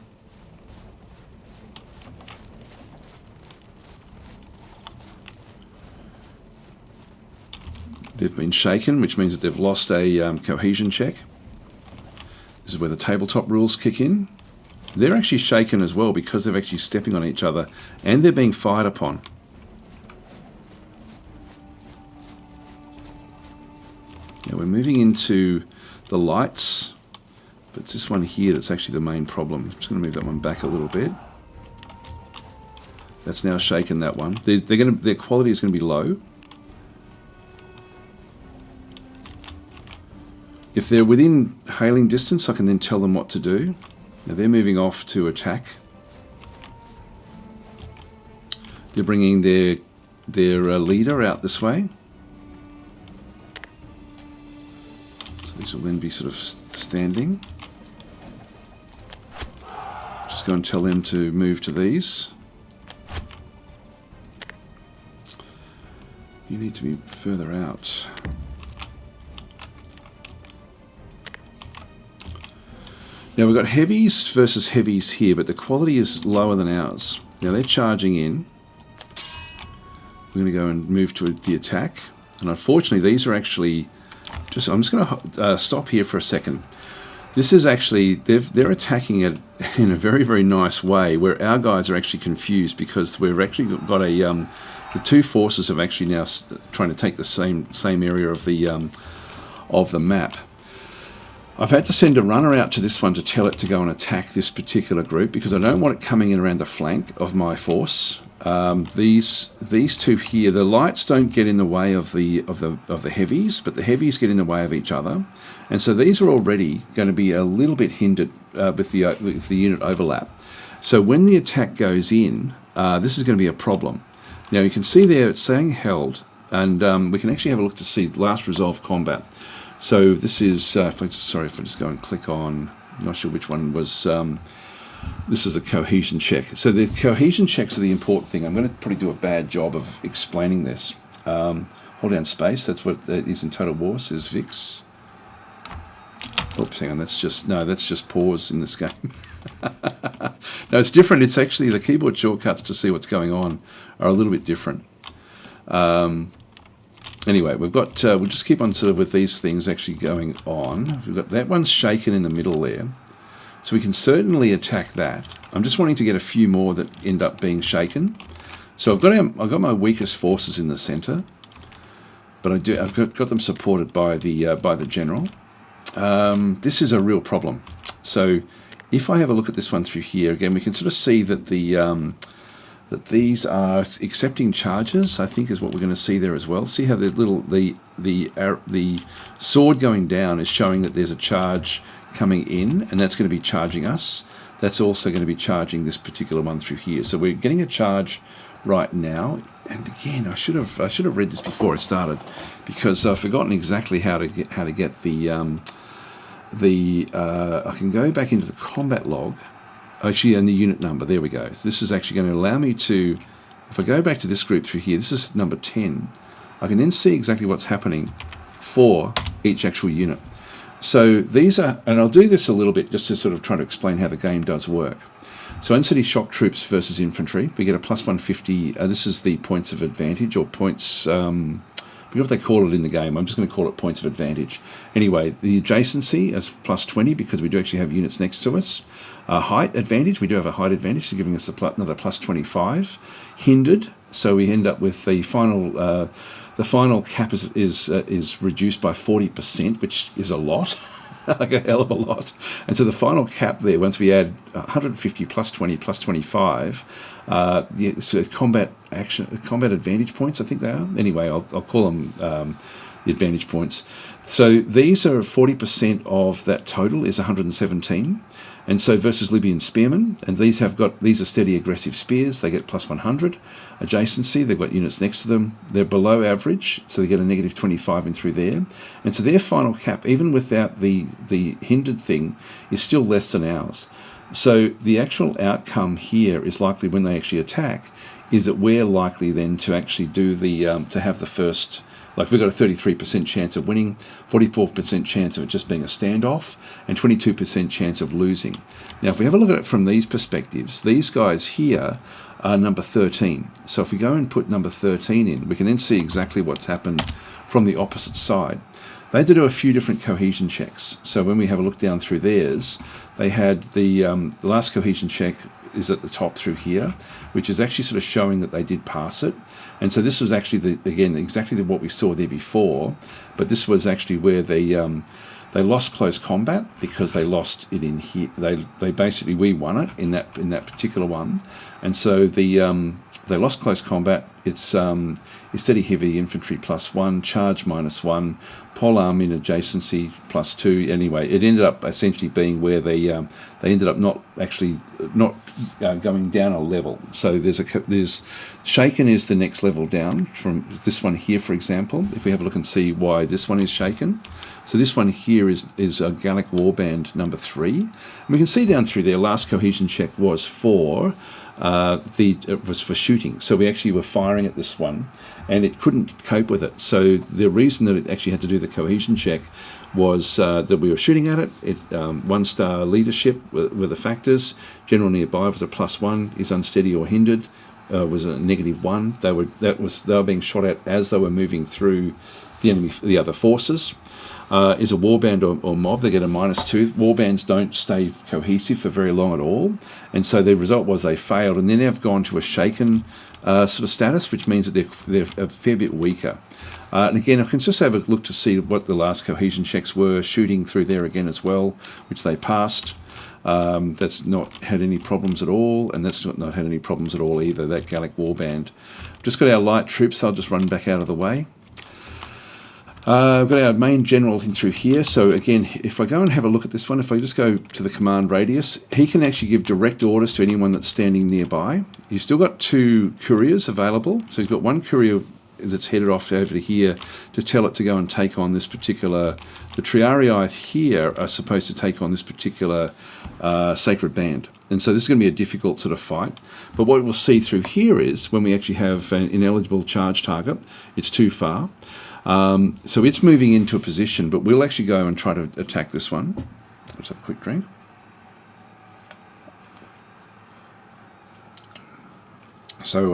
They've been shaken, which means that they've lost a cohesion check. This is where the tabletop rules kick in. They're actually shaken as well because they're actually stepping on each other and they're being fired upon. Now we're moving into the lights, but it's this one here that's actually the main problem. I'm just going to move that one back a little bit. That's now shaken, that one. Their quality is going to be low. If they're within hailing distance, I can then tell them what to do. Now they're moving off to attack. They're bringing their leader out this way. So these will then be sort of standing. Just go and tell them to move to these. You need to be further out. Now we've got heavies versus heavies here, but the quality is lower than ours. Now they're charging in. We're going to go and move to the attack. And unfortunately these are actually... I'm just going to stop here for a second. This is actually... They're attacking it in a very, very nice way, where our guys are actually confused because we've actually got a... the 2 forces have actually now trying to take the same area of the map. I've had to send a runner out to this one to tell it to go and attack this particular group because I don't want it coming in around the flank of my force. These 2 here, the lights don't get in the way of the heavies, but the heavies get in the way of each other, and so these are already going to be a little bit hindered with the unit overlap. So when the attack goes in, this is going to be a problem. Now you can see there it's saying held, and we can actually have a look to see last resolved combat. So this is, if I just go and click on, I'm not sure which one was, this is a cohesion check. So the cohesion checks are the important thing. I'm going to probably do a bad job of explaining this. Hold down space, that's what it is in Total War, says Vix. Oops, hang on, that's just pause in this game. No, it's different. It's actually the keyboard shortcuts to see what's going on are a little bit different. Anyway, we've got, we'll just keep on sort of with these things actually going on. We've got that one's shaken in the middle there. So we can certainly attack that. I'm just wanting to get a few more that end up being shaken. So I've got my weakest forces in the center, but I've got them supported by the general. This is a real problem. So if I have a look at this one through here again, we can sort of see that that these are accepting charges, I think is what we're going to see there as well. See how the sword going down is showing that there's a charge coming in, and that's going to be charging us. That's also going to be charging this particular one through here. So we're getting a charge right now. And again, I should have read this before I started, because I've forgotten exactly how to get the I can go back into the combat log. Actually, and the unit number, there we go. So this is actually going to allow me to, if I go back to this group through here, this is number 10. I can then see exactly what's happening for each actual unit. So these are, and I'll do this a little bit just to sort of try to explain how the game does work. So in-city shock troops versus infantry, we get a plus 150. This is the points of advantage, or points, I forget what they call it in the game. I'm just going to call it points of advantage. Anyway, the adjacency is plus 20 because we do actually have units next to us. Height advantage, we do have a height advantage, so giving us another plus 25. Hindered, so we end up with the final cap is reduced by 40%, which is a lot. Like a hell of a lot. And so the final cap there, once we add 150 plus 20 plus 25, so combat advantage points, I think they are. Anyway, I'll call them the advantage points. So these are 40% of that total is 117. And so versus Libyan spearmen, and these are steady aggressive spears, they get plus 100. Adjacency, they've got units next to them, they're below average, so they get a negative 25 in through there. And so their final cap, even without the hindered thing, is still less than ours. So the actual outcome here is likely when they actually attack, is that we're likely then to actually do to have the first. Like we've got a 33% chance of winning, 44% chance of it just being a standoff, and 22% chance of losing. Now, if we have a look at it from these perspectives, these guys here are number 13. So if we go and put number 13 in, we can then see exactly what's happened from the opposite side. They had to do a few different cohesion checks. So when we have a look down through theirs, they had the last cohesion check is at the top through here, which is actually sort of showing that they did pass it. And so this was actually, exactly what we saw there before, but this was actually where they lost close combat because they lost it in here. We won it in that particular one, and so they lost close combat. It's steady heavy infantry +1, charge -1, pole arm in adjacency +2. Anyway, it ended up essentially being where they ended up not going down a level. So there's shaken is the next level down from this one here, for example. If we have a look and see why this one is shaken. So this one here is a Gallic Warband number 3. And we can see down through there, last cohesion check was for shooting. So we actually were firing at this one, and it couldn't cope with it. So the reason that it actually had to do the cohesion check was that we were shooting at it. 1-star leadership were the factors. General nearby was a +1. Is unsteady or hindered was a -1. They were being shot at as they were moving through the other forces. Is a warband or mob, they get a -2. Warbands don't stay cohesive for very long at all, and so the result was they failed, and then they've gone to a shaken sort of status, which means that they're a fair bit weaker. And again, I can just have a look to see what the last cohesion checks were, shooting through there again as well, which they passed. That's not had any problems at all, and that's not had any problems at all either, that Gallic Warband. Just got our light troops, I'll just run back out of the way. We've got our main general in through here. So again, if I go and have a look at this one, if I just go to the command radius, he can actually give direct orders to anyone that's standing nearby. He's still got 2 couriers available. So he's got 1 courier that's headed off over to here to tell it to go and take on this particular. The Triarii here are supposed to take on this particular sacred band. And so this is going to be a difficult sort of fight. But what we'll see through here is when we actually have an ineligible charge target, it's too far. So it's moving into a position, but we'll actually go and try to attack this one. Let's have a quick drink. So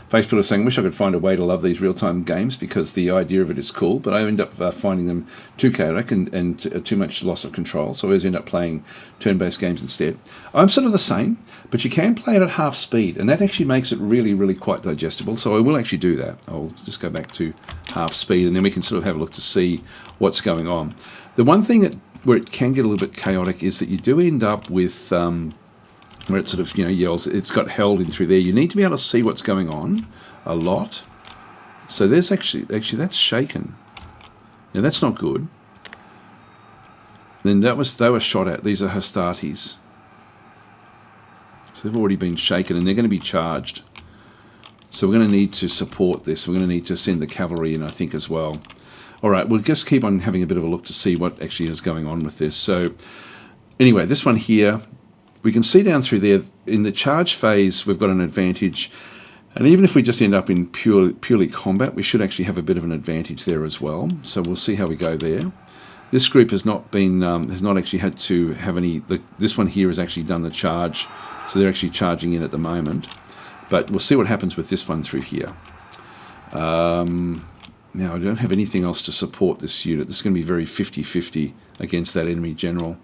Facebook is saying, wish I could find a way to love these real-time games because the idea of it is cool, but I end up finding them too chaotic and too much loss of control, so I always end up playing turn-based games instead. I'm sort of the same, but you can play it at half speed, and that actually makes it really, really quite digestible, so I will actually do that. I'll just go back to half speed, and then we can sort of have a look to see what's going on. The one thing where it can get a little bit chaotic is that you do end up with... where it sort of, yells, it's got held in through there. You need to be able to see what's going on a lot. So there's actually that's shaken. Now that's not good. Then they were shot at. These are Hastartes. So they've already been shaken and they're going to be charged. So we're going to need to support this. We're going to need to send the cavalry in, I think, as well. All right, we'll just keep on having a bit of a look to see what actually is going on with this. So anyway, this one here, we can see down through there, in the charge phase, we've got an advantage. And even if we just end up in purely combat, we should actually have a bit of an advantage there as well. So we'll see how we go there. This group has not been, has not actually had to have any. This one here has actually done the charge, so they're actually charging in at the moment. But we'll see what happens with this one through here. Now I don't have anything else to support this unit. This is going to be very 50-50 against that enemy general.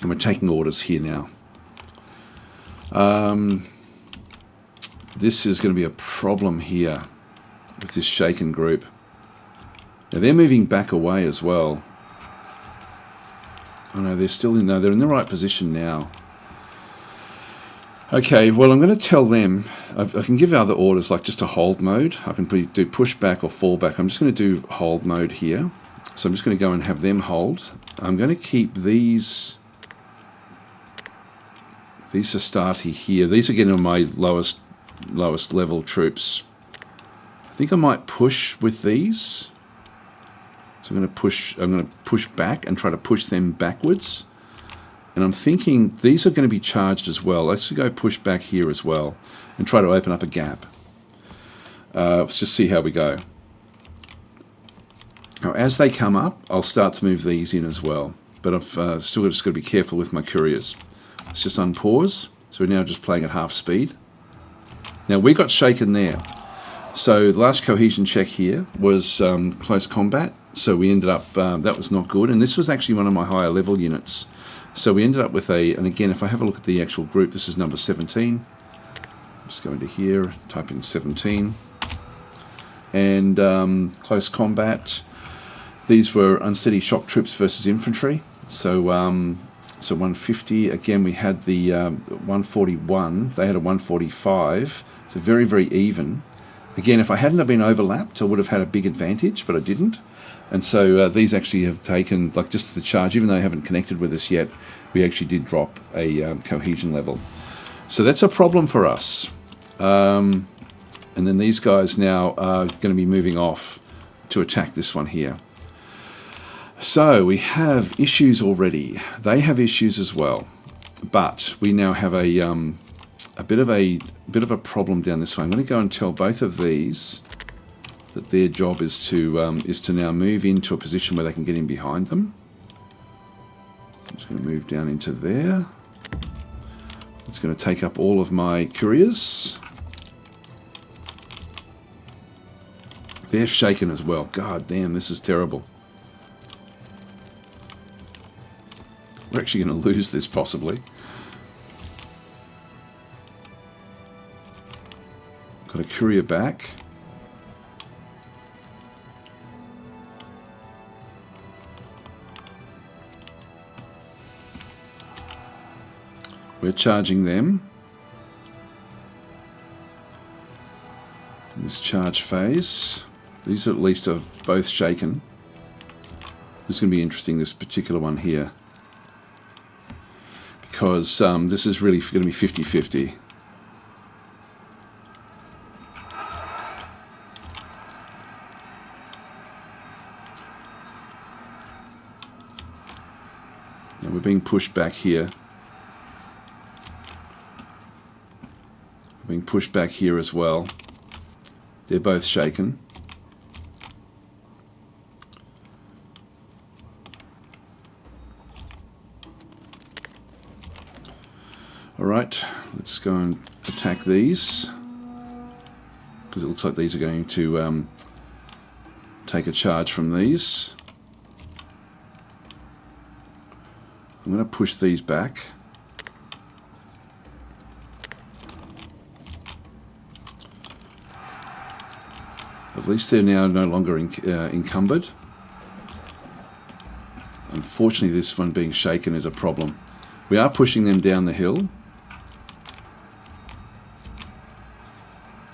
And we're taking orders here now. This is going to be a problem here with this shaken group. Now they're moving back away as well. Oh no, they're still in. No, they're in the right position now. Okay, well I'm going to tell them. I can give other orders like just a hold mode. I can do push back or fall back. I'm just going to do hold mode here. So I'm just going to go and have them hold. I'm going to keep these Astati here. These are getting on my lowest level troops. I think I might push with these. So I'm going to push back and try to push them backwards. And I'm thinking these are going to be charged as well. Let's go push back here as well and try to open up a gap. Let's just see how we go. Now, as they come up, I'll start to move these in as well. But I've still just got to be careful with my couriers. Let's just unpause. So we're now just playing at half speed. Now, we got shaken there. So the last cohesion check here was close combat. So we ended up, that was not good. And this was actually one of my higher level units. So we ended up with and again, if I have a look at the actual group, this is number 17. Just go into here, type in 17. And close combat. These were unsteady shock troops versus infantry. So 150. Again, we had the 141. They had a 145. So very, very even. Again, if I hadn't have been overlapped, I would have had a big advantage, but I didn't. And so these actually have taken, like just the charge, even though they haven't connected with us yet, we actually did drop a cohesion level. So that's a problem for us. And then these guys now are going to be moving off to attack this one here. So we have issues already. They have issues as well. But we now have a bit of a problem down this way. I'm going to go and tell both of these that their job is to now move into a position where they can get in behind them. I'm just going to move down into there. It's going to take up all of my couriers. They're shaken as well. God damn, this is terrible. We're actually going to lose this possibly. Got a courier back. We're charging them. In this charge phase. These at least are both shaken. This is going to be interesting, this particular one here. Because this is really going to be 50-50. Now we're being pushed back here. Being pushed back here as well. They're both shaken. Alright, let's go and attack these. Because it looks like these are going to take a charge from these. I'm going to push these back. At least they're now no longer encumbered. Unfortunately, this one being shaken is a problem. We are pushing them down the hill.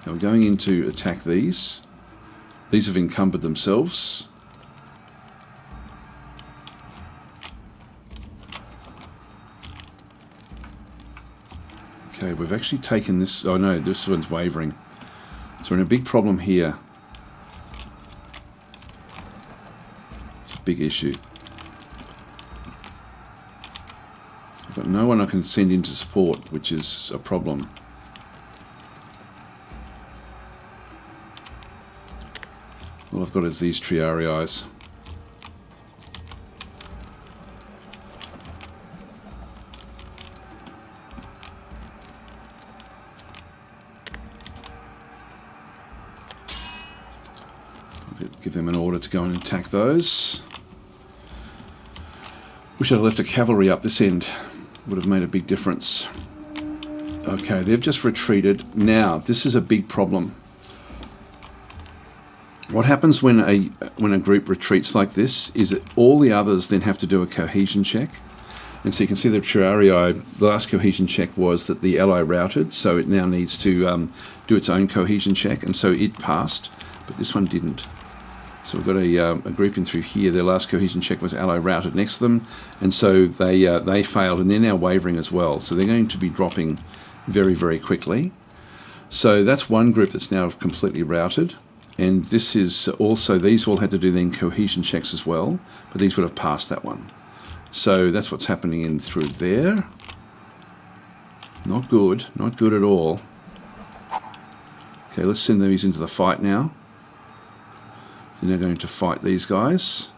Now we're going in to attack these. These have encumbered themselves. Okay, we've actually taken this. Oh no, this one's wavering. So we're in a big problem here. Big issue. I've got no one I can send into support, which is a problem. All I've got is these Triarii. Give them an order to go and attack those. Wish I'd left a cavalry up this end. Would have made a big difference. Okay, they've just retreated. Now, this is a big problem. What happens when a group retreats like this is that all the others then have to do a cohesion check. And so you can see the Triarii, the last cohesion check was that the ally routed, so it now needs to do its own cohesion check, and so it passed, but this one didn't. So we've got a grouping through here. Their last cohesion check was ally routed next to them, and so they failed, and they're now wavering as well. So they're going to be dropping very, very quickly. So that's one group that's now completely routed, and this is also, these all had to do then cohesion checks as well, but these would have passed that one. So that's what's happening in through there. Not good, not good at all. Okay, let's send these into the fight now. They're now going to fight these guys.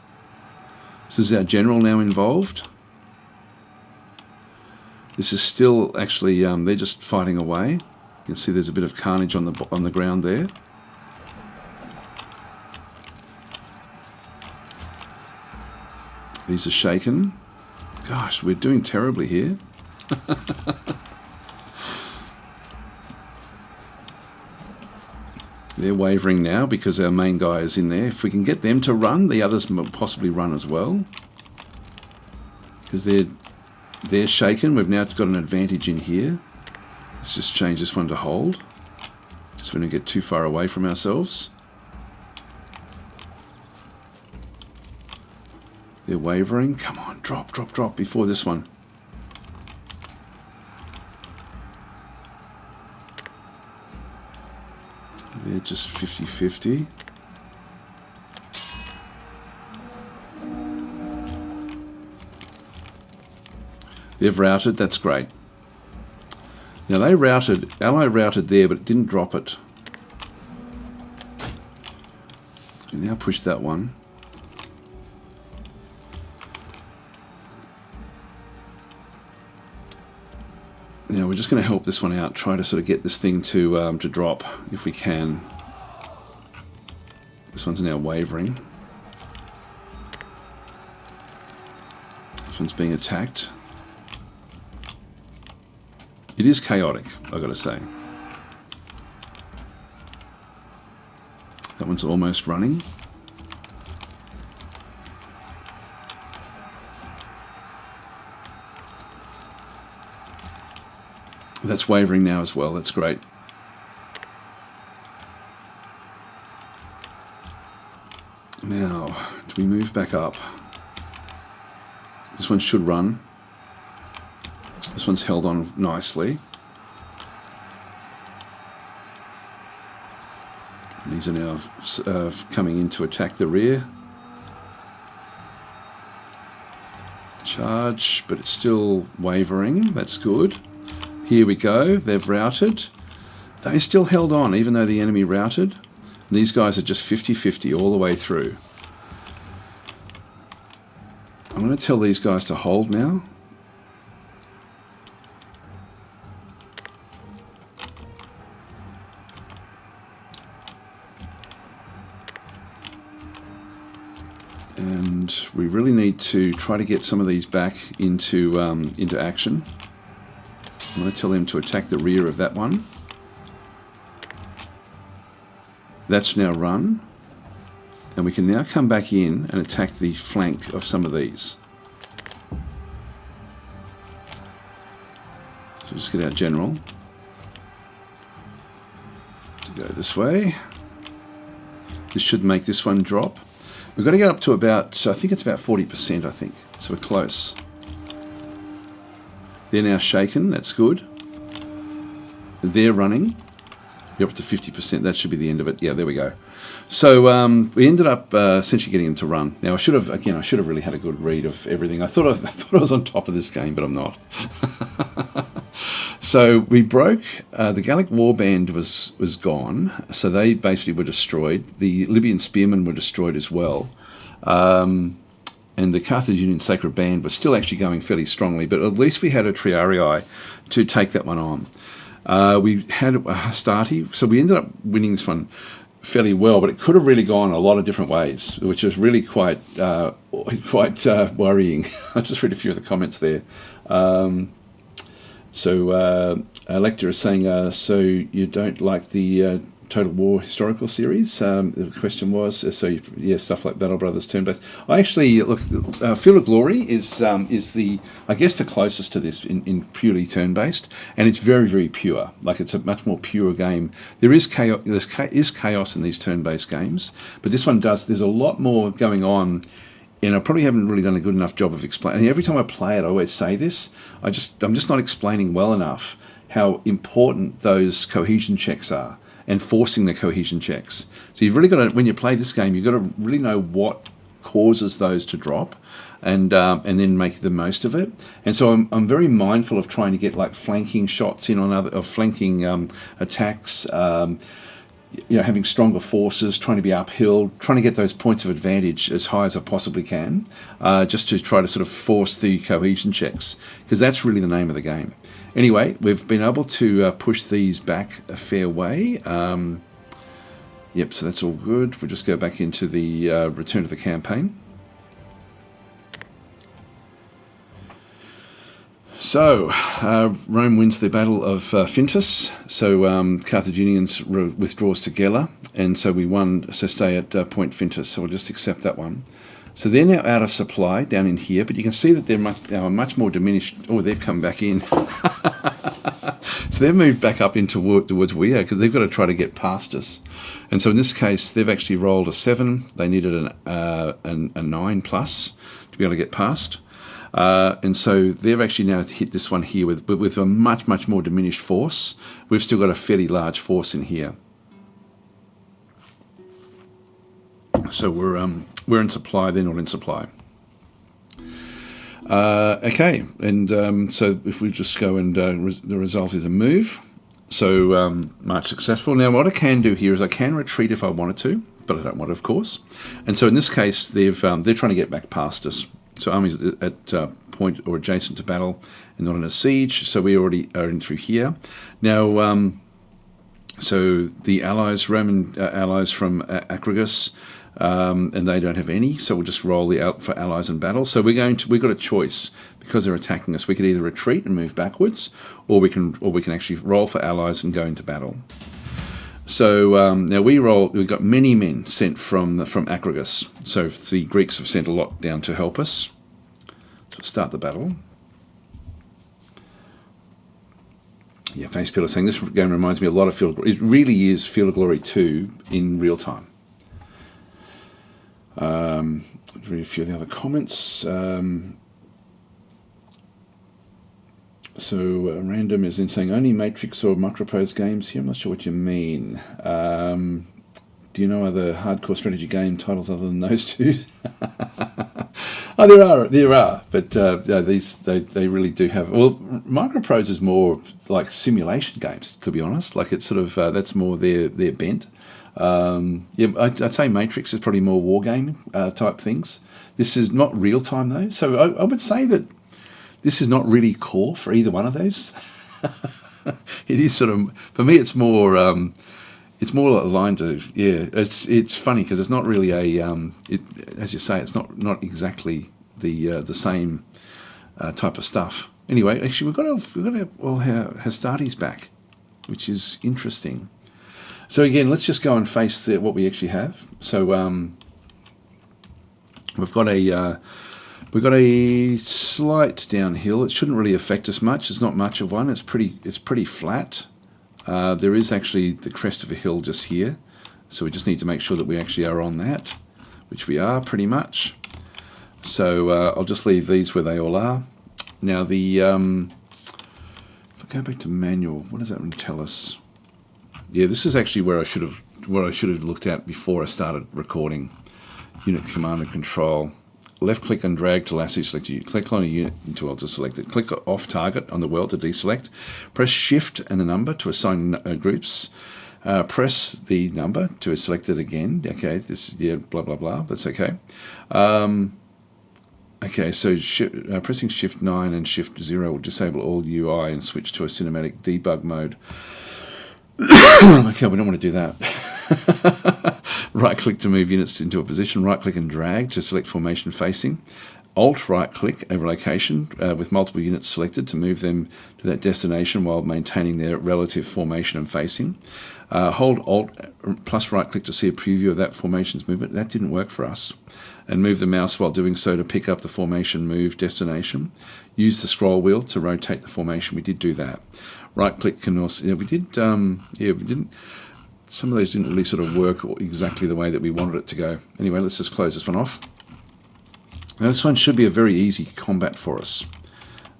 This is our general now involved. This is still actually, they're just fighting away. You can see there's a bit of carnage on the ground there. These are shaken. Gosh, we're doing terribly here. They're wavering now because our main guy is in there. If we can get them to run, the others will possibly run as well. Because they're shaken. We've now got an advantage in here. Let's just change this one to hold. Just want to get too far away from ourselves. They're wavering. Come on, drop, drop, drop before this one. They're just 50-50. They've routed, that's great. Now they routed, ally routed there, but it didn't drop it. So now push that one. Now we're just going to help this one out, try to sort of get this thing to drop if we can. This one's now wavering. This one's being attacked. It is chaotic, I've got to say. That one's almost running. That's wavering now as well, that's great. Now, do we move back up? This one should run. This one's held on nicely. These are now coming in to attack the rear. Charge, but it's still wavering, that's good. Here we go, they've routed. They still held on even though the enemy routed. And these guys are just 50-50 all the way through. I'm going to tell these guys to hold now. And we really need to try to get some of these back into action. I'm going to tell them to attack the rear of that one. That's now run. And we can now come back in and attack the flank of some of these. So just get our general to go this way. This should make this one drop. We've got to get up to about, I think it's about 40%, I think. So we're close. They're now shaken, that's good. They're running. You're up to 50%, that should be the end of it. Yeah, there we go. So we ended up essentially getting them to run. Now I should have really had a good read of everything. I thought I was on top of this game, but I'm not. So we broke, the Gallic warband was gone, so they basically were destroyed. The Libyan spearmen were destroyed as well. And the Carthaginian sacred band was still actually going fairly strongly, but at least we had a Triarii to take that one on. We had a Hastati, so we ended up winning this one fairly well, but it could have really gone a lot of different ways, which was really quite worrying. I'll just read a few of the comments there. Lecter is saying, so you don't like the Total War historical series? The question was, stuff like Battle Brothers turn-based. I actually, look, Field of Glory is the, I guess, the closest to this in purely turn-based, and it's very, very pure. Like, it's a much more pure game. There is chaos, chaos in these turn-based games, but this one there's a lot more going on. And I probably haven't really done a good enough job of explaining. And every time I play it, I always say this. I'm just not explaining well enough how important those cohesion checks are and forcing the cohesion checks. So you've really got to, when you play this game, you've got to really know what causes those to drop, and then make the most of it. And so I'm very mindful of trying to get like flanking shots in on flanking attacks. Having stronger forces, trying to be uphill, trying to get those points of advantage as high as I possibly can, just to try to sort of force the cohesion checks, because that's really the name of the game. Anyway, we've been able to push these back a fair way. Yep, so that's all good. We'll just go back into the return to the campaign. So, Rome wins the Battle of Fintus, so Carthaginians withdraws to Gela, and so we won Sestay at Point Fintus, so we'll just accept that one. So they're now out of supply down in here, but you can see that they're much more diminished. Oh, they've come back in. So they've moved back up into towards we are, because they've got to try to get past us. And so in this case, they've actually rolled a 7. They needed a 9 plus to be able to get past. And so they've actually now hit this one here with a much more diminished force. We've still got a fairly large force in here. So we're in supply, they're not in supply. Okay, and so if we just go and the result is a move. So march successful. Now what I can do here is I can retreat if I wanted to, but I don't want to, of course. And so in this case, they're trying to get back past us. So armies at point or adjacent to battle and not in a siege. So we already are in through here. Now, so the allies, Roman allies from Acragus, and they don't have any. So we'll just roll out for allies in battle. So we've got a choice because they're attacking us. We could either retreat and move backwards, or we can actually roll for allies and go into battle. So now we've got many men sent from Acragus. So the Greeks have sent a lot down to help us. So start the battle. Yeah, thanks, Peter, saying this game reminds me a lot of Field of Glory. It really is Field of Glory 2 in real time. Read a few of the other comments. Random is then saying only Matrix or Micropose games here. I'm not sure what you mean. Do you know other hardcore strategy game titles other than those two? Oh, there are, but these they really do have. Well, Microprose is more like simulation games, to be honest. Like it's sort of that's more their bent. I'd say Matrix is probably more wargaming type things. This is not real time though, so I would say that this is not really core for either one of those. It is sort of, for me, it's more aligned to, it's funny because it's not really as you say, it's not exactly the same type of stuff. Anyway, actually we've got Hastatis back, which is interesting. So again, let's just go and face what we actually have. So we've got a slight downhill. It shouldn't really affect us much. It's not much of one. It's pretty flat. There is actually the crest of a hill just here, so we just need to make sure that we actually are on that, which we are pretty much. So I'll just leave these where they all are. Now if I go back to manual, what does that one tell us? Yeah, this is actually where I should have looked at before I started recording. Unit command and control. left click and drag to lasso select unit. Click on a unit into weld to select it. Click off target on the weld to deselect. Press shift and the number to assign groups. Press the number to select it again. Okay, this, yeah, blah blah blah. That's okay. Okay, so pressing Shift 9 and Shift 0 will disable all UI and switch to a cinematic debug mode. Okay, we don't want to do that. Right-click to move units into a position. Right-click and drag to select formation facing. Alt-right-click over location with multiple units selected to move them to that destination while maintaining their relative formation and facing. Hold Alt plus right-click to see a preview of that formation's movement. That didn't work for us. And move the mouse while doing so to pick up the formation move destination. Use the scroll wheel to rotate the formation. We did do that. Right-click can also, yeah, we didn't. Some of those didn't really sort of work exactly the way that we wanted it to go. Anyway, let's just close this one off. Now this one should be a very easy combat for us.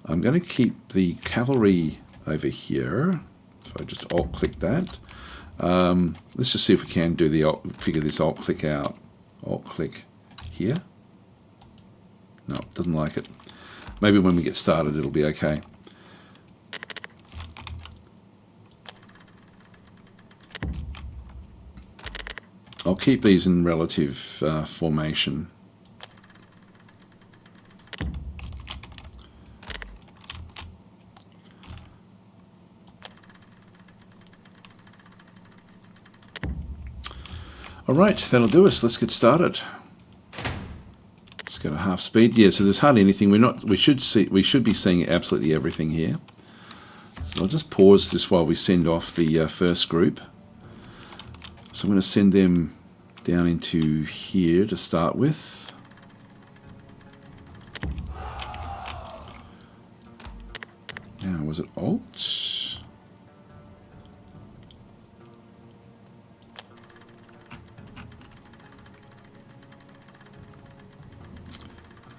I'm going to keep the cavalry over here. If I just alt-click that. Let's just see if we can do the figure this alt-click out. Alt-click here. No, it doesn't like it. Maybe when we get started it'll be okay. I'll keep these in relative formation. All right, that'll do us. Let's get started. Let's go to half speed. Yeah, so there's hardly anything. We should be seeing absolutely everything here. So I'll just pause this while we send off the first group. So I'm going to send them down into here to start with. Now, was it Alt?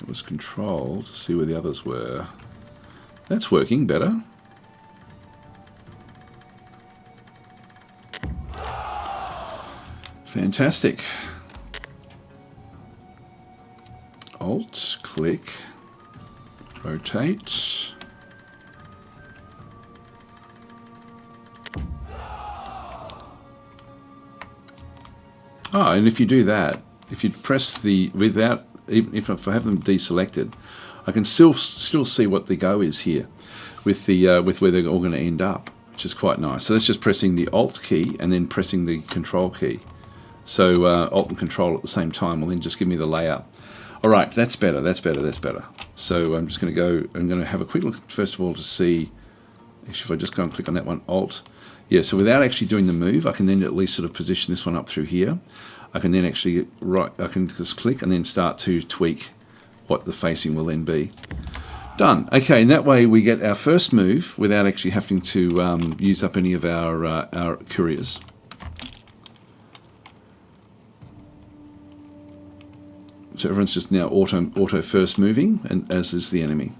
It was Control to see where the others were. That's working better. Fantastic. Alt, click, rotate. And if you do that, if you press the, without, even if I have them deselected, I can still see what the go is here with the with where they're all going to end up, which is quite nice. So that's just pressing the Alt key and then pressing the Control key. So Alt and Control at the same time will then just give me the layout. All right, that's better, that's better, that's better. So I'm just going to go, I'm going to have a quick look first of all to see, actually if I just go and click on that one, Alt. Yeah, so without actually doing the move, I can then at least sort of position this one up through here. I can then actually, I can just click and then start to tweak what the facing will then be. Done. Okay, and that way we get our first move without actually having to use up any of our couriers. So everyone's just now auto first moving, and as is the enemy.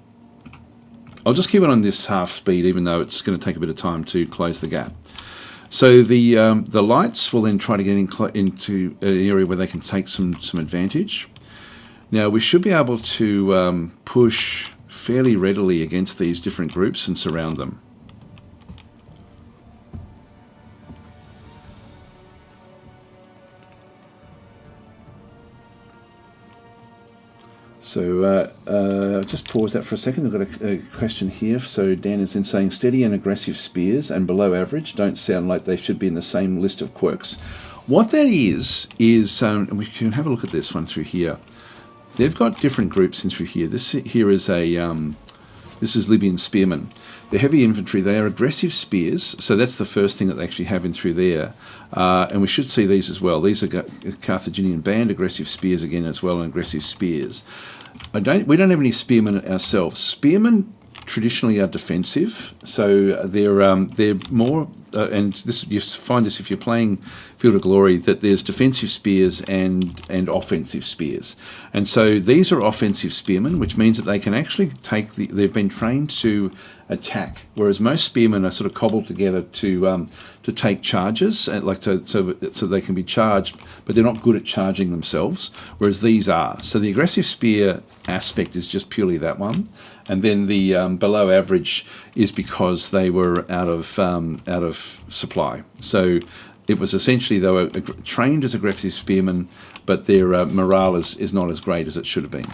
I'll just keep it on this half speed, even though it's going to take a bit of time to close the gap. So the lights will then try to get into an area where they can take some advantage. Now we should be able to push fairly readily against these different groups and surround them. So just pause that for a second. I've got a question here. So Dan is then saying steady and aggressive spears and below average don't sound like they should be in the same list of quirks. What that is and we can have a look at this one through here. They've got different groups in through here. This here is this is Libyan spearmen. They're heavy infantry. They are aggressive spears. So that's the first thing that they actually have in through there. And we should see these as well. These are Carthaginian band, aggressive spears again as well, and aggressive spears. We don't have any spearmen ourselves. Spearmen traditionally are defensive, so they're more, and this you find this if you're playing Field of Glory, that there's defensive spears and offensive spears. And so these are offensive spearmen, which means that they can actually take they've been trained to attack, whereas most spearmen are sort of cobbled together to take charges, and like so they can be charged, but they're not good at charging themselves, whereas these are. So the aggressive spear aspect is just purely that one, and then the below average is because they were out of supply. So it was essentially they were trained as aggressive spearmen, but their morale is not as great as it should have been.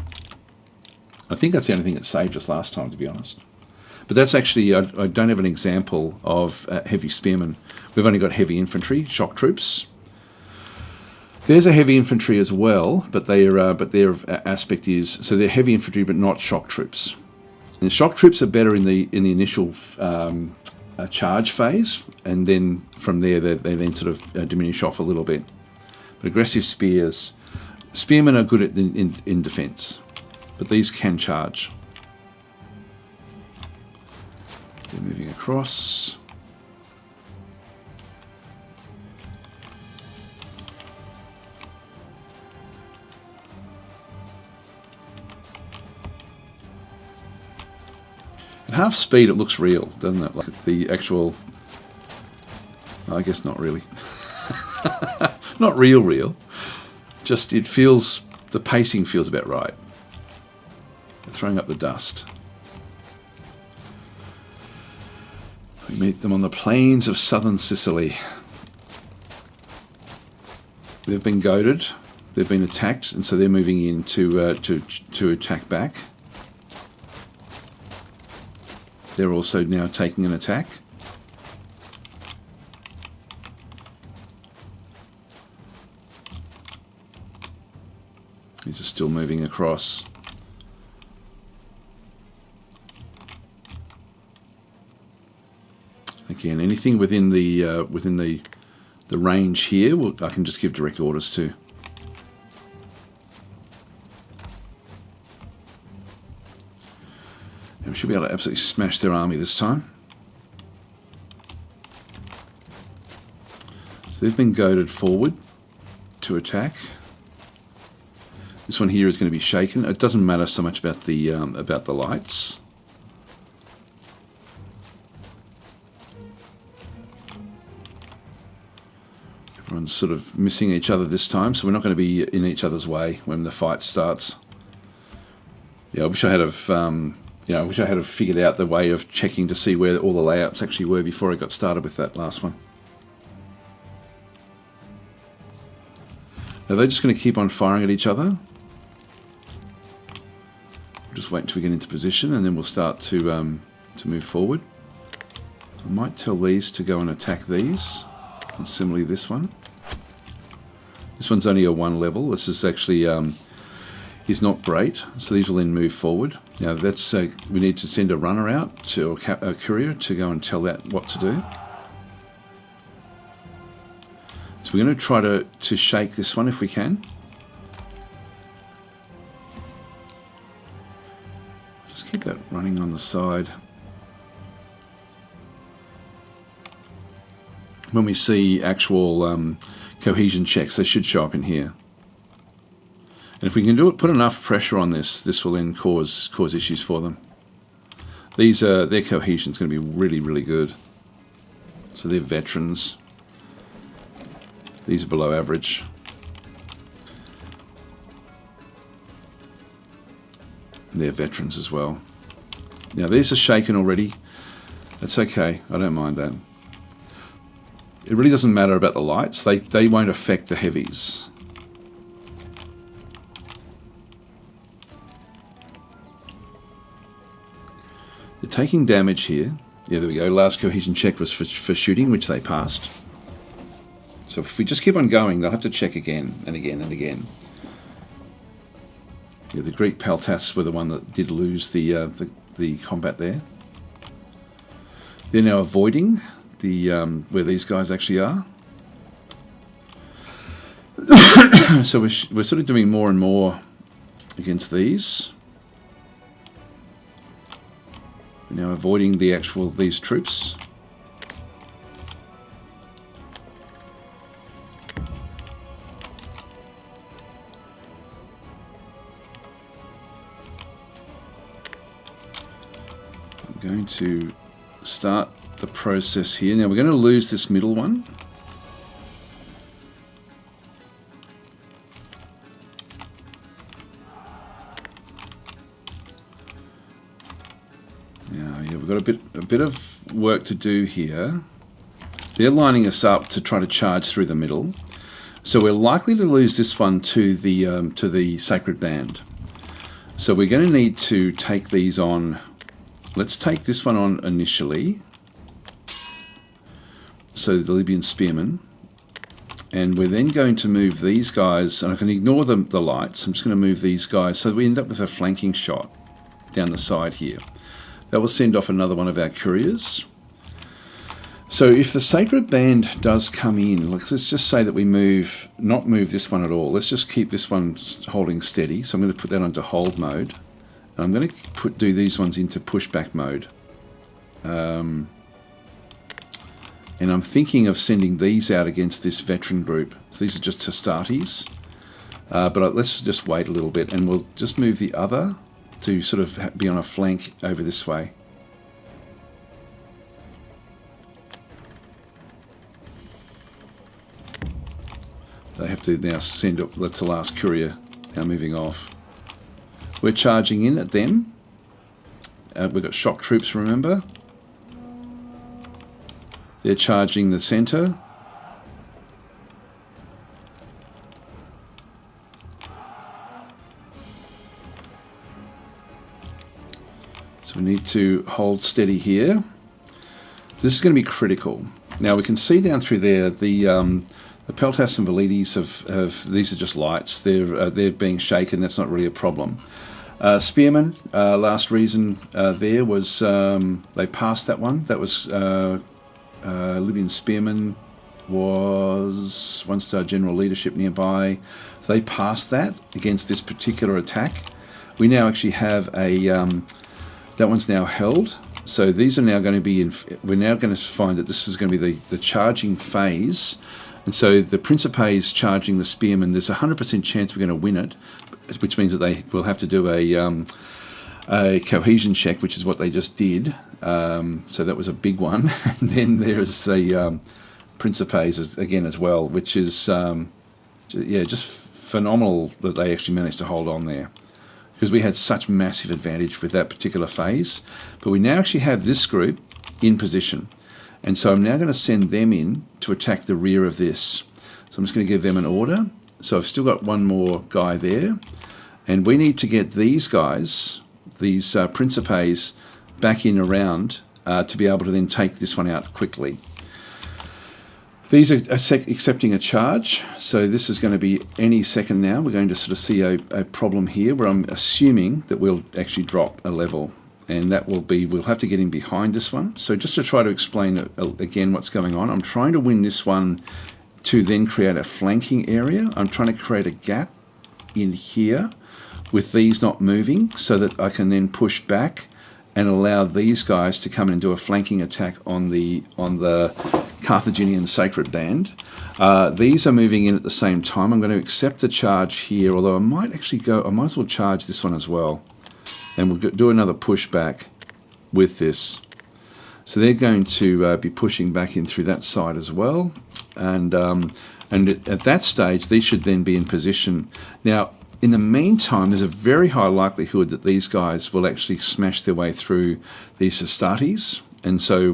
I think that's the only thing that saved us last time, to be honest. But that's actually, I don't have an example of heavy spearmen. We've only got heavy infantry, shock troops. There's a heavy infantry as well, but their aspect is, so they're heavy infantry but not shock troops. And shock troops are better in the initial charge phase, and then from there they then sort of diminish off a little bit. But aggressive spearmen are good at in defence, but these can charge. They're moving across. At half speed it looks real, doesn't it? Like the actual... I guess not really. Not real. Just it feels... The pacing feels about right. They're throwing up the dust. We meet them on the plains of southern Sicily. They've been goaded, they've been attacked, and so they're moving in to attack back. They're also now taking an attack. These are still moving across. Again, anything within the range here, I can just give direct orders to. And we should be able to absolutely smash their army this time. So they've been goaded forward to attack. This one here is going to be shaken. It doesn't matter so much about the lights. Everyone's sort of missing each other this time, so we're not going to be in each other's way when the fight starts. Yeah, I wish I had figured out the way of checking to see where all the layouts actually were before I got started with that last one. Now they're just going to keep on firing at each other. Just wait until we get into position, and then we'll start to move forward. I might tell these to go and attack these. And similarly this one. This one's only a 1 level. This is actually is not great. So these will then move forward. Now that's we need to send a runner out to a courier to go and tell that what to do. So we're going to try to shake this one if we can. Just keep that running on the side. When we see actual cohesion checks, they should show up in here. And if we can put enough pressure on this will then cause issues for them. Their cohesion is going to be really, really good. So they're veterans. These are below average. And they're veterans as well. Now these are shaken already. That's okay. I don't mind that. It really doesn't matter about the lights. They won't affect the heavies. They're taking damage here. Yeah, there we go. Last cohesion check was for shooting, which they passed. So if we just keep on going, they'll have to check again and again and again. Yeah, the Greek Peltas were the one that did lose the combat there. They're now avoiding the where these guys actually are. So we're sort of doing more and more against these. We're now avoiding these troops. going to start the process here. Now we're going to lose this middle one. Now, yeah, we've got a bit of work to do here. They're lining us up to try to charge through the middle, so we're likely to lose this one to the Sacred Band. So we're going to need to take these on. Let's take this one on initially. So the Libyan Spearmen. And we're then going to move these guys, and I can ignore the lights. I'm just going to move these guys so that we end up with a flanking shot down the side here. That will send off another one of our couriers. So if the Sacred Band does come in, let's just say that we not move this one at all. Let's just keep this one holding steady. So I'm going to put that onto hold mode. And I'm going to do these ones into pushback mode. And I'm thinking of sending these out against this veteran group. So these are just Astartes. But let's just wait a little bit, and we'll just move the other to sort of be on a flank over this way. They have to now send up. That's the last courier now moving off. We're charging in at them. We've got shock troops, remember? They're charging the centre. So we need to hold steady here. This is going to be critical. Now we can see down through there the Peltas and Velides have these are just lights. They're being shaken. That's not really a problem. Spearmen. Last reason there was they passed that one. That was Libyan Spearmen was 1-star general leadership nearby. So they passed that against this particular attack. We now actually have a that one's now held. So these are now going to be in. We're now going to find that this is going to be the charging phase. And so the Principes charging the Spearmen, there's a 100% chance we're going to win it, which means that they will have to do a cohesion check, which is what they just did. So that was a big one. And then there's the Principes again as well, which is just phenomenal that they actually managed to hold on there, because we had such massive advantage with that particular phase. But we now actually have this group in position. And so I'm now going to send them in to attack the rear of this. So I'm just going to give them an order. So I've still got one more guy there. And we need to get these guys, these Principes, back in around to be able to then take this one out quickly. These are accepting a charge. So this is going to be any second now. We're going to sort of see a problem here where I'm assuming that we'll actually drop a level. And that will be, we'll have to get in behind this one. So just to try to explain again what's going on, I'm trying to win this one to then create a flanking area. I'm trying to create a gap in here with these not moving so that I can then push back and allow these guys to come and do a flanking attack on the Carthaginian Sacred Band. These are moving in at the same time. I'm going to accept the charge here, although I might as well charge this one as well. And we'll do another pushback with this. So they're going to be pushing back in through that side as well. And at that stage, these should then be in position. Now, in the meantime, there's a very high likelihood that these guys will actually smash their way through these Astartes. And so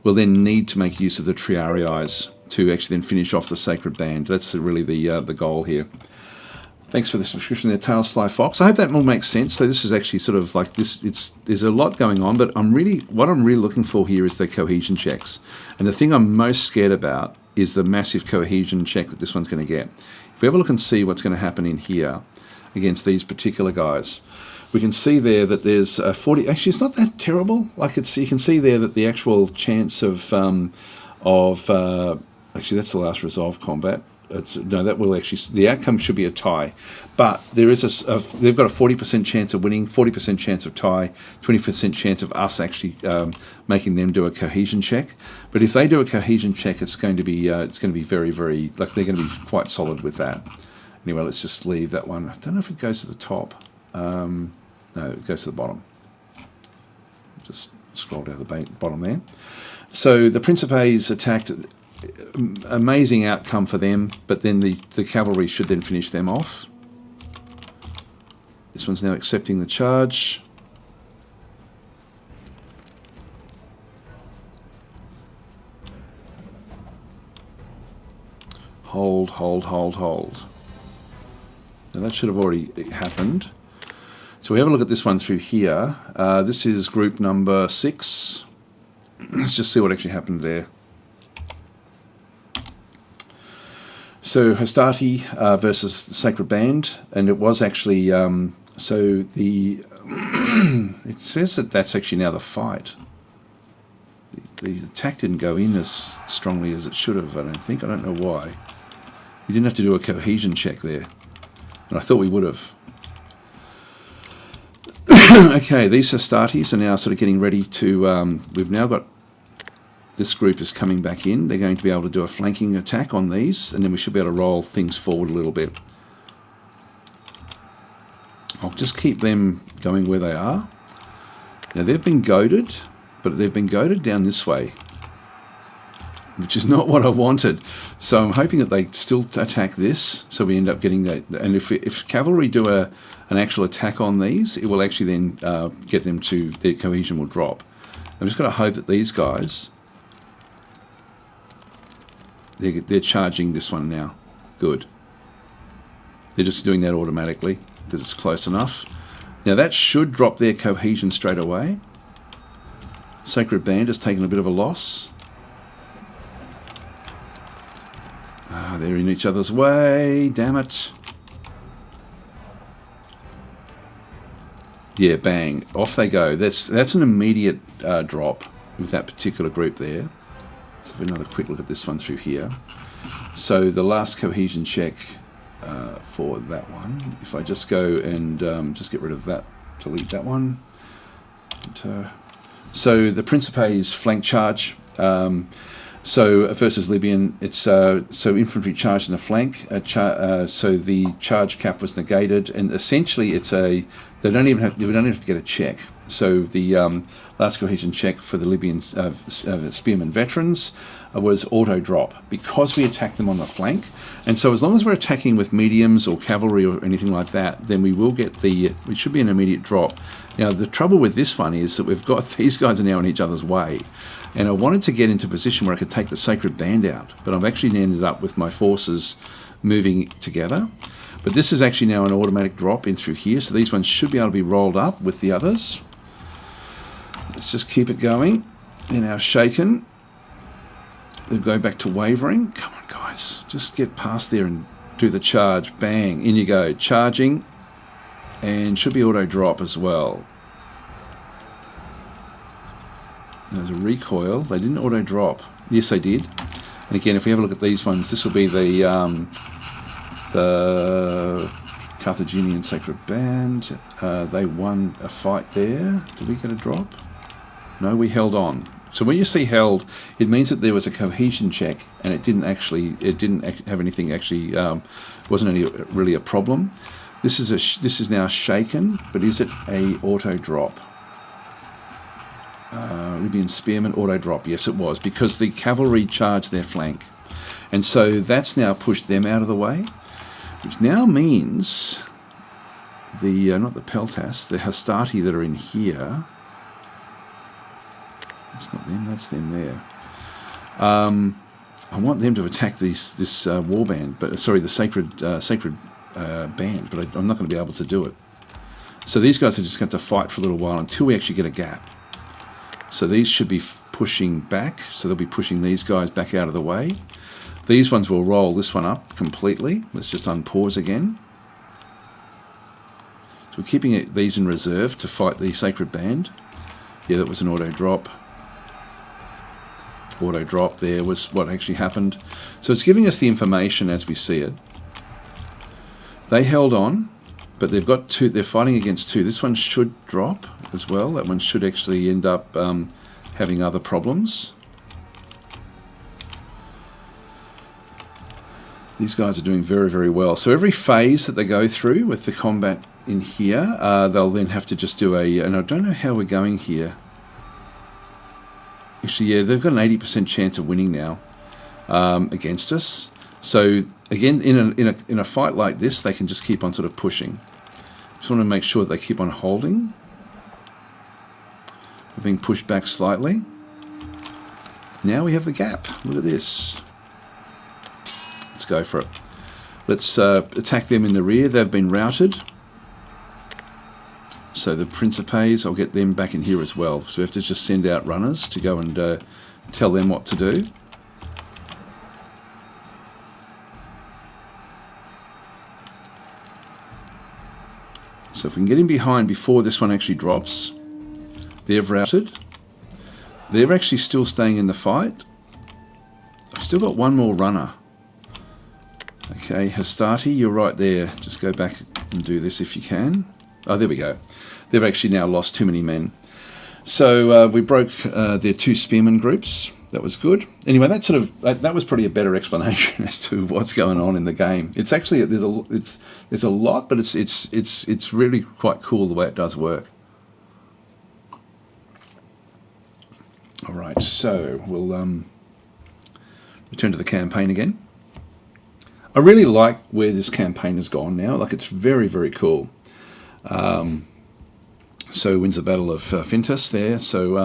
we'll then need to make use of the Triarii to actually then finish off the Sacred Band. That's really the goal here. Thanks for the subscription there, Tail Sly Fox. I hope that all makes sense. So this is actually sort of like this. There's a lot going on, but what I'm really looking for here is the cohesion checks. And the thing I'm most scared about is the massive cohesion check that this one's going to get. If we have a look and see what's going to happen in here against these particular guys, we can see there that there's 40. Actually, it's not that terrible. You can see there that the actual chance of actually that's the last resolve combat. No, that will actually, the outcome should be a tie, but there is they've got a 40% chance of winning, 40% chance of tie, 20% chance of us actually making them do a cohesion check. But if they do a cohesion check, it's going to be very, very, like, they're going to be quite solid with that. Anyway, let's just leave that one. I don't know if it goes to the top. No, it goes to the bottom. Just scroll down the bottom there. So the Principes attacked. Amazing outcome for them, but then the cavalry should then finish them off. This one's now accepting the charge. Hold, hold, hold, hold. Now that should have already happened. So we have a look at this one through here. This is group number 6. Let's just see what actually happened there. So Hastati versus the Sacred Band, and it was actually so the it says that that's actually now the fight. The attack didn't go in as strongly as it should have. I don't think. I don't know why. We didn't have to do a cohesion check there, and I thought we would have. Okay, these Hastatis are now sort of getting ready to. We've now got. This group is coming back in. They're going to be able to do a flanking attack on these, and then we should be able to roll things forward a little bit. I'll just keep them going where they are. Now they've been goaded, but they've been goaded down this way, which is not what I wanted. So I'm hoping that they still attack this, so we end up getting that. And if cavalry do an actual attack on these, it will actually then get them to, their cohesion will drop. I'm just going to hope that these guys... They're charging this one now. Good. They're just doing that automatically because it's close enough. Now that should drop their cohesion straight away. Sacred Band has taken a bit of a loss. They're in each other's way. Damn it. Yeah, bang. Off they go. That's an immediate drop with that particular group there. Let's have another quick look at this one through here. So the last cohesion check for that one, if I just go and just get rid of that, delete that one. So the Principes flank charge. So versus Libyan, it's so infantry charged in the flank. So the charge cap was negated, and essentially it's a we don't even have to get a check. So the last cohesion check for the Libyan spearmen veterans was auto drop because we attacked them on the flank. And so as long as we're attacking with mediums or cavalry or anything like that, then we will get it should be an immediate drop. Now the trouble with this one is that we've got these guys are now in each other's way, and I wanted to get into a position where I could take the Sacred Band out, but I've actually ended up with my forces moving together. But this is actually now an automatic drop in through here, so these ones should be able to be rolled up with the others. Let's just keep it going. They're now shaken. They'll go back to wavering. Come on, guys. Just get past there and do the charge. Bang. In you go. Charging. And should be auto drop as well. There's a recoil. They didn't auto drop. Yes, they did. And again, if we have a look at these ones, this will be the Carthaginian Sacred Band. They won a fight there. Did we get a drop? No, we held on. So when you see held, it means that there was a cohesion check, and it didn't have anything actually. Wasn't any really a problem. This is now shaken, but is it a auto drop? Libyan spearmen auto drop. Yes, it was, because the cavalry charged their flank, and so that's now pushed them out of the way, which now means the not the Peltas, the Hastati that are in here. That's not them. That's them there. I want them to attack this warband, but sorry, the sacred band, but I'm not going to be able to do it. So these guys are just going to fight for a little while until we actually get a gap. So these should be pushing back, so they'll be pushing these guys back out of the way. These ones will roll this one up completely. Let's just unpause again. So we're keeping these in reserve to fight the Sacred Band. Yeah, that was an auto drop. Auto drop there was what actually happened. So it's giving us the information as we see it. They held on, but they've got two. They're fighting against two. This one should drop as well. That one should actually end up having other problems. These guys are doing very, very well. So every phase that they go through with the combat in here, they'll then have to just do and I don't know how we're going here. Actually, yeah, they've got an 80% chance of winning now against us. So again, in a fight like this, they can just keep on sort of pushing. Just want to make sure that they keep on holding. We're being pushed back slightly. Now we have the gap. Look at this. Let's go for it. Let's attack them in the rear. They've been routed. So the Principes, I'll get them back in here as well. So we have to just send out runners to go and tell them what to do. So if we can get in behind before this one actually drops. They've routed. They're actually still staying in the fight. I've still got one more runner. Okay, Hastati, you're right there. Just go back and do this if you can. Oh, there we go. They've actually now lost too many men. So we broke their 2 spearmen groups. That was good. Anyway, that was probably a better explanation as to what's going on in the game. It's actually there's a lot, but it's really quite cool the way it does work. All right, so we'll return to the campaign again. I really like where this campaign has gone now. Like, it's very, very cool. So wins the Battle of Fintus there. So,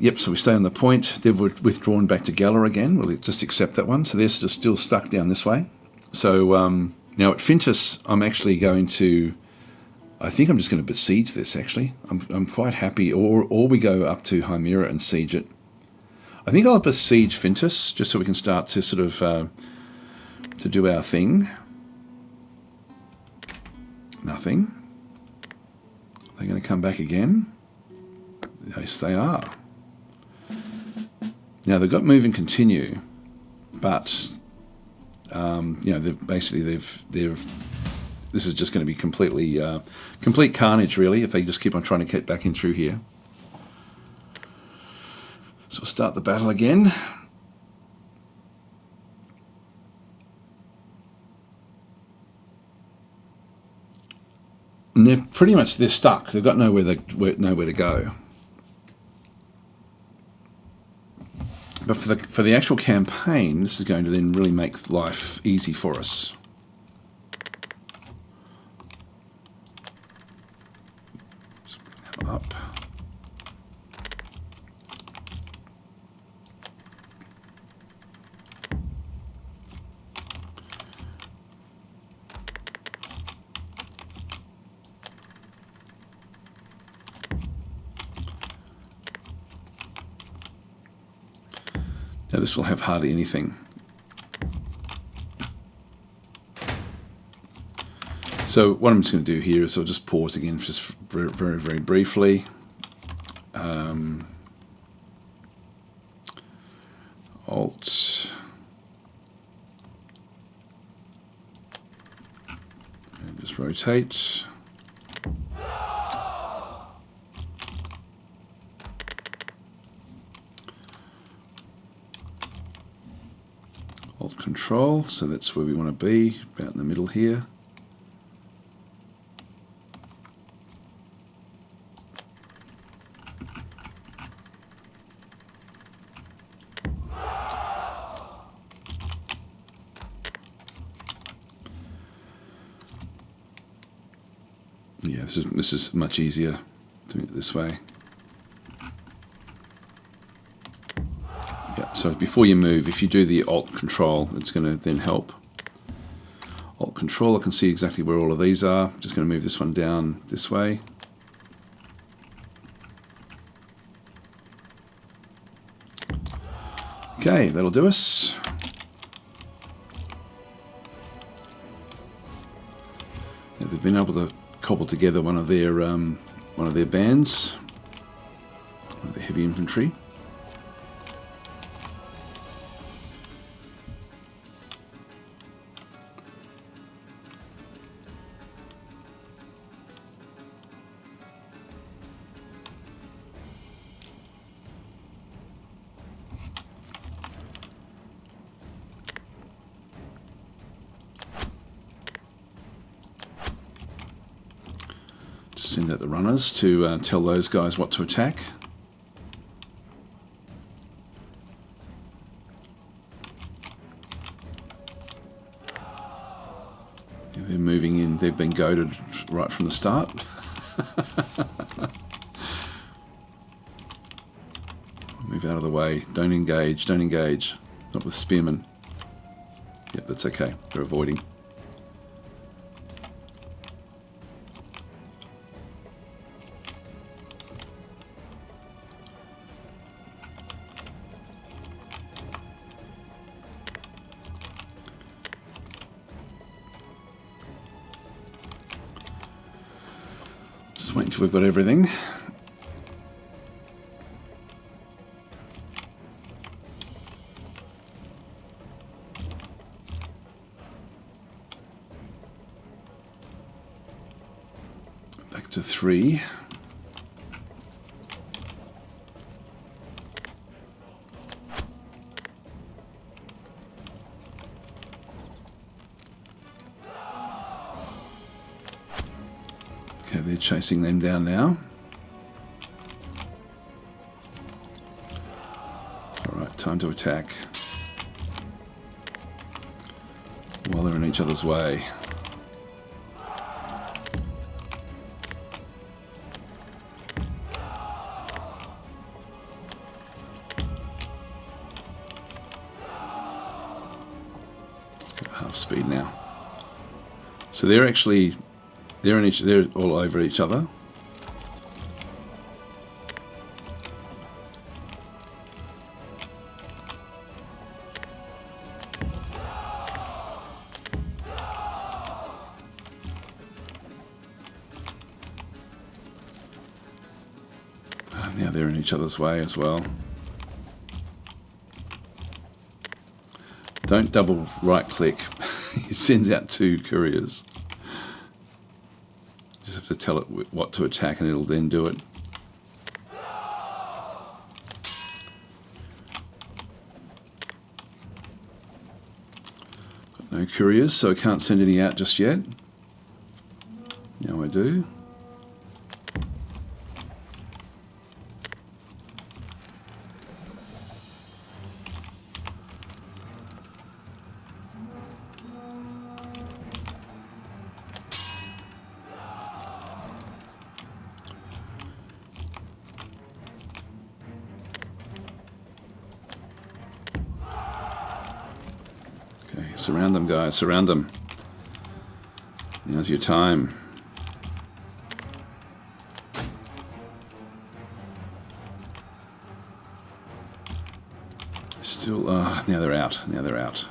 yep, so we stay on the point. They've withdrawn back to Gala again. We'll just accept that one. So they're still stuck down this way. So now at Fintus, I'm actually going to... I think I'm just going to besiege this, actually. I'm quite happy. Or we go up to Hymera and siege it. I think I'll besiege Fintus, just so we can start to sort of to do our thing. Nothing. They're going to come back again. Yes, they are. Now they've got move and continue, but you know, they've this is just going to be completely complete carnage, really, if they just keep on trying to get back in through here. So we'll start the battle again. And they're stuck. They've got nowhere to go. But for the actual campaign, this is going to then really make life easy for us. Up. Now this will have hardly anything. So what I'm just going to do here is I'll just pause again just very, very, very briefly. Alt. And just rotate. Alt Control, so that's where we want to be, about in the middle here. Yeah, this is much easier doing it this way. Yeah, so before you move, if you do the Alt Control, it's going to then help. Alt Control, I can see exactly where all of these are. I'm just going to move this one down this way. Okay, that'll do us. Yeah, they've been able to cobble together one of their bands, one of the heavy infantry. Send out the runners to tell those guys what to attack. They're moving in. They've been goaded right from the start. Move out of the way. Don't engage. Don't engage. Not with spearmen. Yep, that's okay. They're avoiding. Just wait until we've got everything. Back to 3. Okay, they're chasing them down now. Alright, time to attack. While they're in each other's way. Half speed now. So they're actually they're all over each other. Now they're in each other's way as well. Don't double right click. It sends out 2 couriers. Just have to tell it what to attack and it'll then do it. Got no couriers, so I can't send any out just yet. Now I do. Surround them, guys. Surround them. Now's your time. Still, now they're out. Now they're out.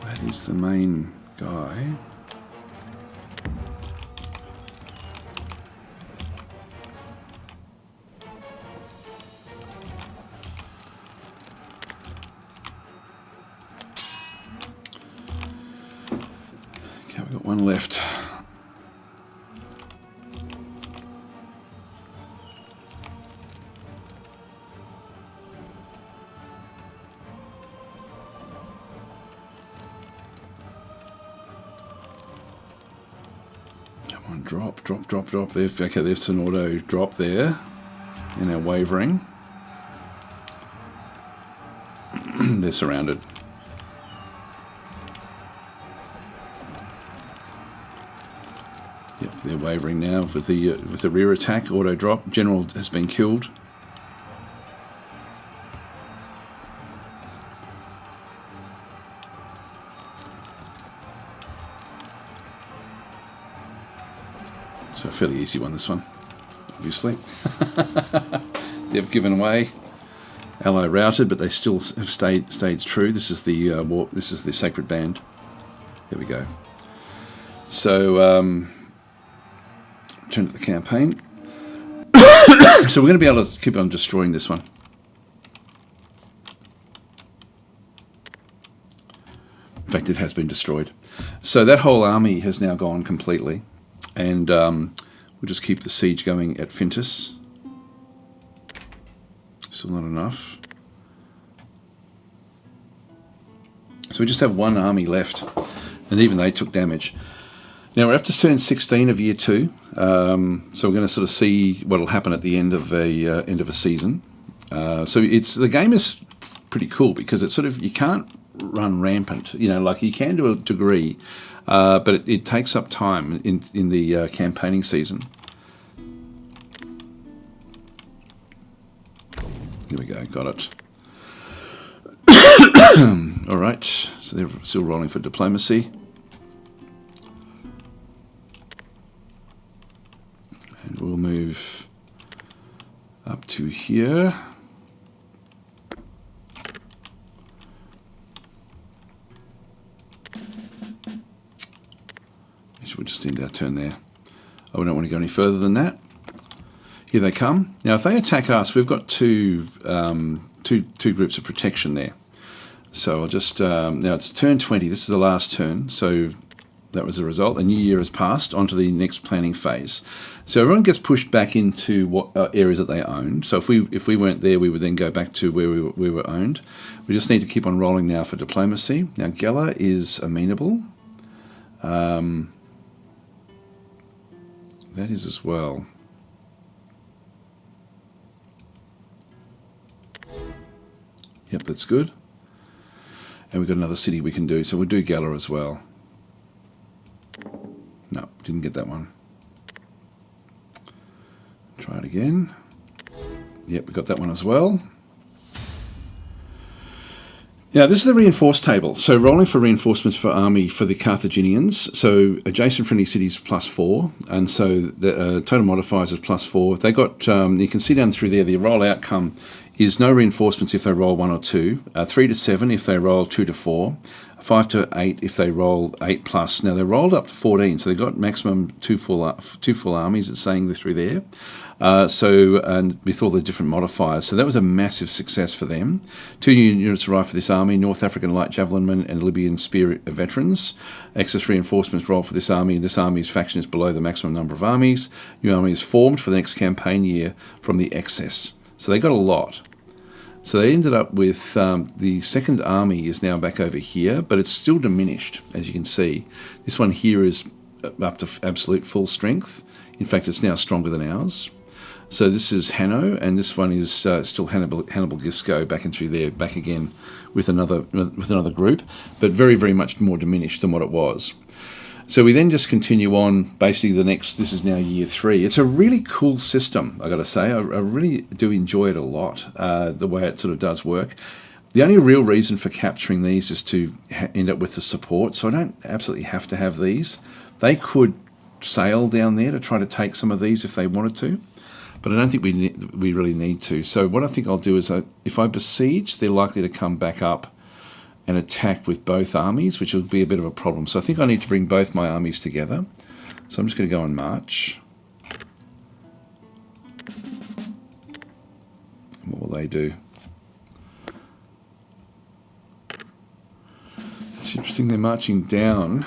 That is the main guy. Got one left. Come on, drop. Okay, there's an auto drop there. And they're wavering. They're surrounded. Yep, they're wavering now with the rear attack, auto drop. General has been killed. So a fairly easy one, this one, obviously. They've given away. Ally routed, but they still have stayed true. This is the This is the Sacred Band. There we go. So return to the campaign. So we're going to be able to keep on destroying this one. In fact, it has been destroyed. So that whole army has now gone completely, and we'll just keep the siege going at Fintus. Still not enough. So we just have one army left, and even they took damage. Now we're up to turn 16 of year 2, so we're going to sort of see what will happen at the end of a season. So the game is pretty cool because it's sort of, you can't run rampant, like you can to a degree, but it takes up time in the campaigning season. Here we go, got it. All right, so they're still rolling for diplomacy. And we'll move up to here. We'll just end our turn there. Oh, we don't want to go any further than that. Here they come. Now, if they attack us, we've got two groups of protection there. So I'll just, now it's turn 20. This is the last turn. So that was the result. A new year has passed onto the next planning phase. So everyone gets pushed back into what areas that they owned. So if we weren't there, we would then go back to where we were owned. We just need to keep on rolling now for diplomacy. Now, Geller is amenable. That is as well. Yep, that's good. And we've got another city we can do, so we'll do Geller as well. No, didn't get that one. Try it again. Yep, we got that one as well. Now, this is the reinforced table. So rolling for reinforcements for army for the Carthaginians. So adjacent friendly cities +4. And so the total modifiers is +4. They got, you can see down through there, the roll outcome is no reinforcements if they roll 1 or 2. 3 to 7 if they roll 2 to 4. 5 to 8 if they roll 8+. Now, they rolled up to 14, so they got maximum two full armies, it's saying through there. And with all the different modifiers. So that was a massive success for them. 2 new units arrived for this army, North African light javelinmen and Libyan spear veterans. Excess reinforcements rolled for this army, and this army's faction is below the maximum number of armies. New army is formed for the next campaign year from the excess. So they got a lot. So they ended up with the second army is now back over here, but it's still diminished, as you can see. This one here is up to absolute full strength. In fact, it's now stronger than ours. So this is Hanno, and this one is still Hannibal Gisco back in through there, back again with another group, but very, very much more diminished than what it was. So we then just continue on, basically this is now year 3. It's a really cool system, I got to say. I really do enjoy it a lot, the way it sort of does work. The only real reason for capturing these is to end up with the support, so I don't absolutely have to have these. They could sail down there to try to take some of these if they wanted to, but I don't think we really need to. So what I think I'll do is, if I besiege, they're likely to come back up and attack with both armies, which will be a bit of a problem. So I think I need to bring both my armies together. So I'm just going to go on march. And what will they do? It's interesting, they're marching down.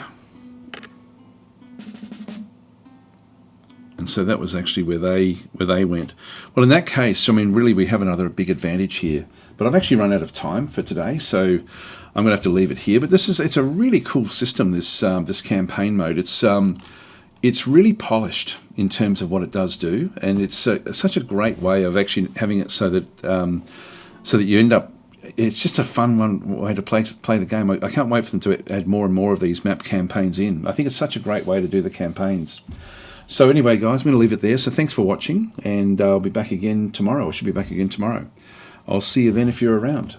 And so that was actually where they went. Well, in that case, I mean, really we have another big advantage here. But I've actually run out of time for today, so I'm going to have to leave it here. But it's a really cool system, this campaign mode. It's really polished in terms of what it does do, and it's such a great way of actually having it so that you end up. It's just a fun way to play the game. I can't wait for them to add more and more of these map campaigns in. I think it's such a great way to do the campaigns. So anyway, guys, I'm going to leave it there. So thanks for watching, and I'll be back again tomorrow. I should be back again tomorrow. I'll see you then if you're around.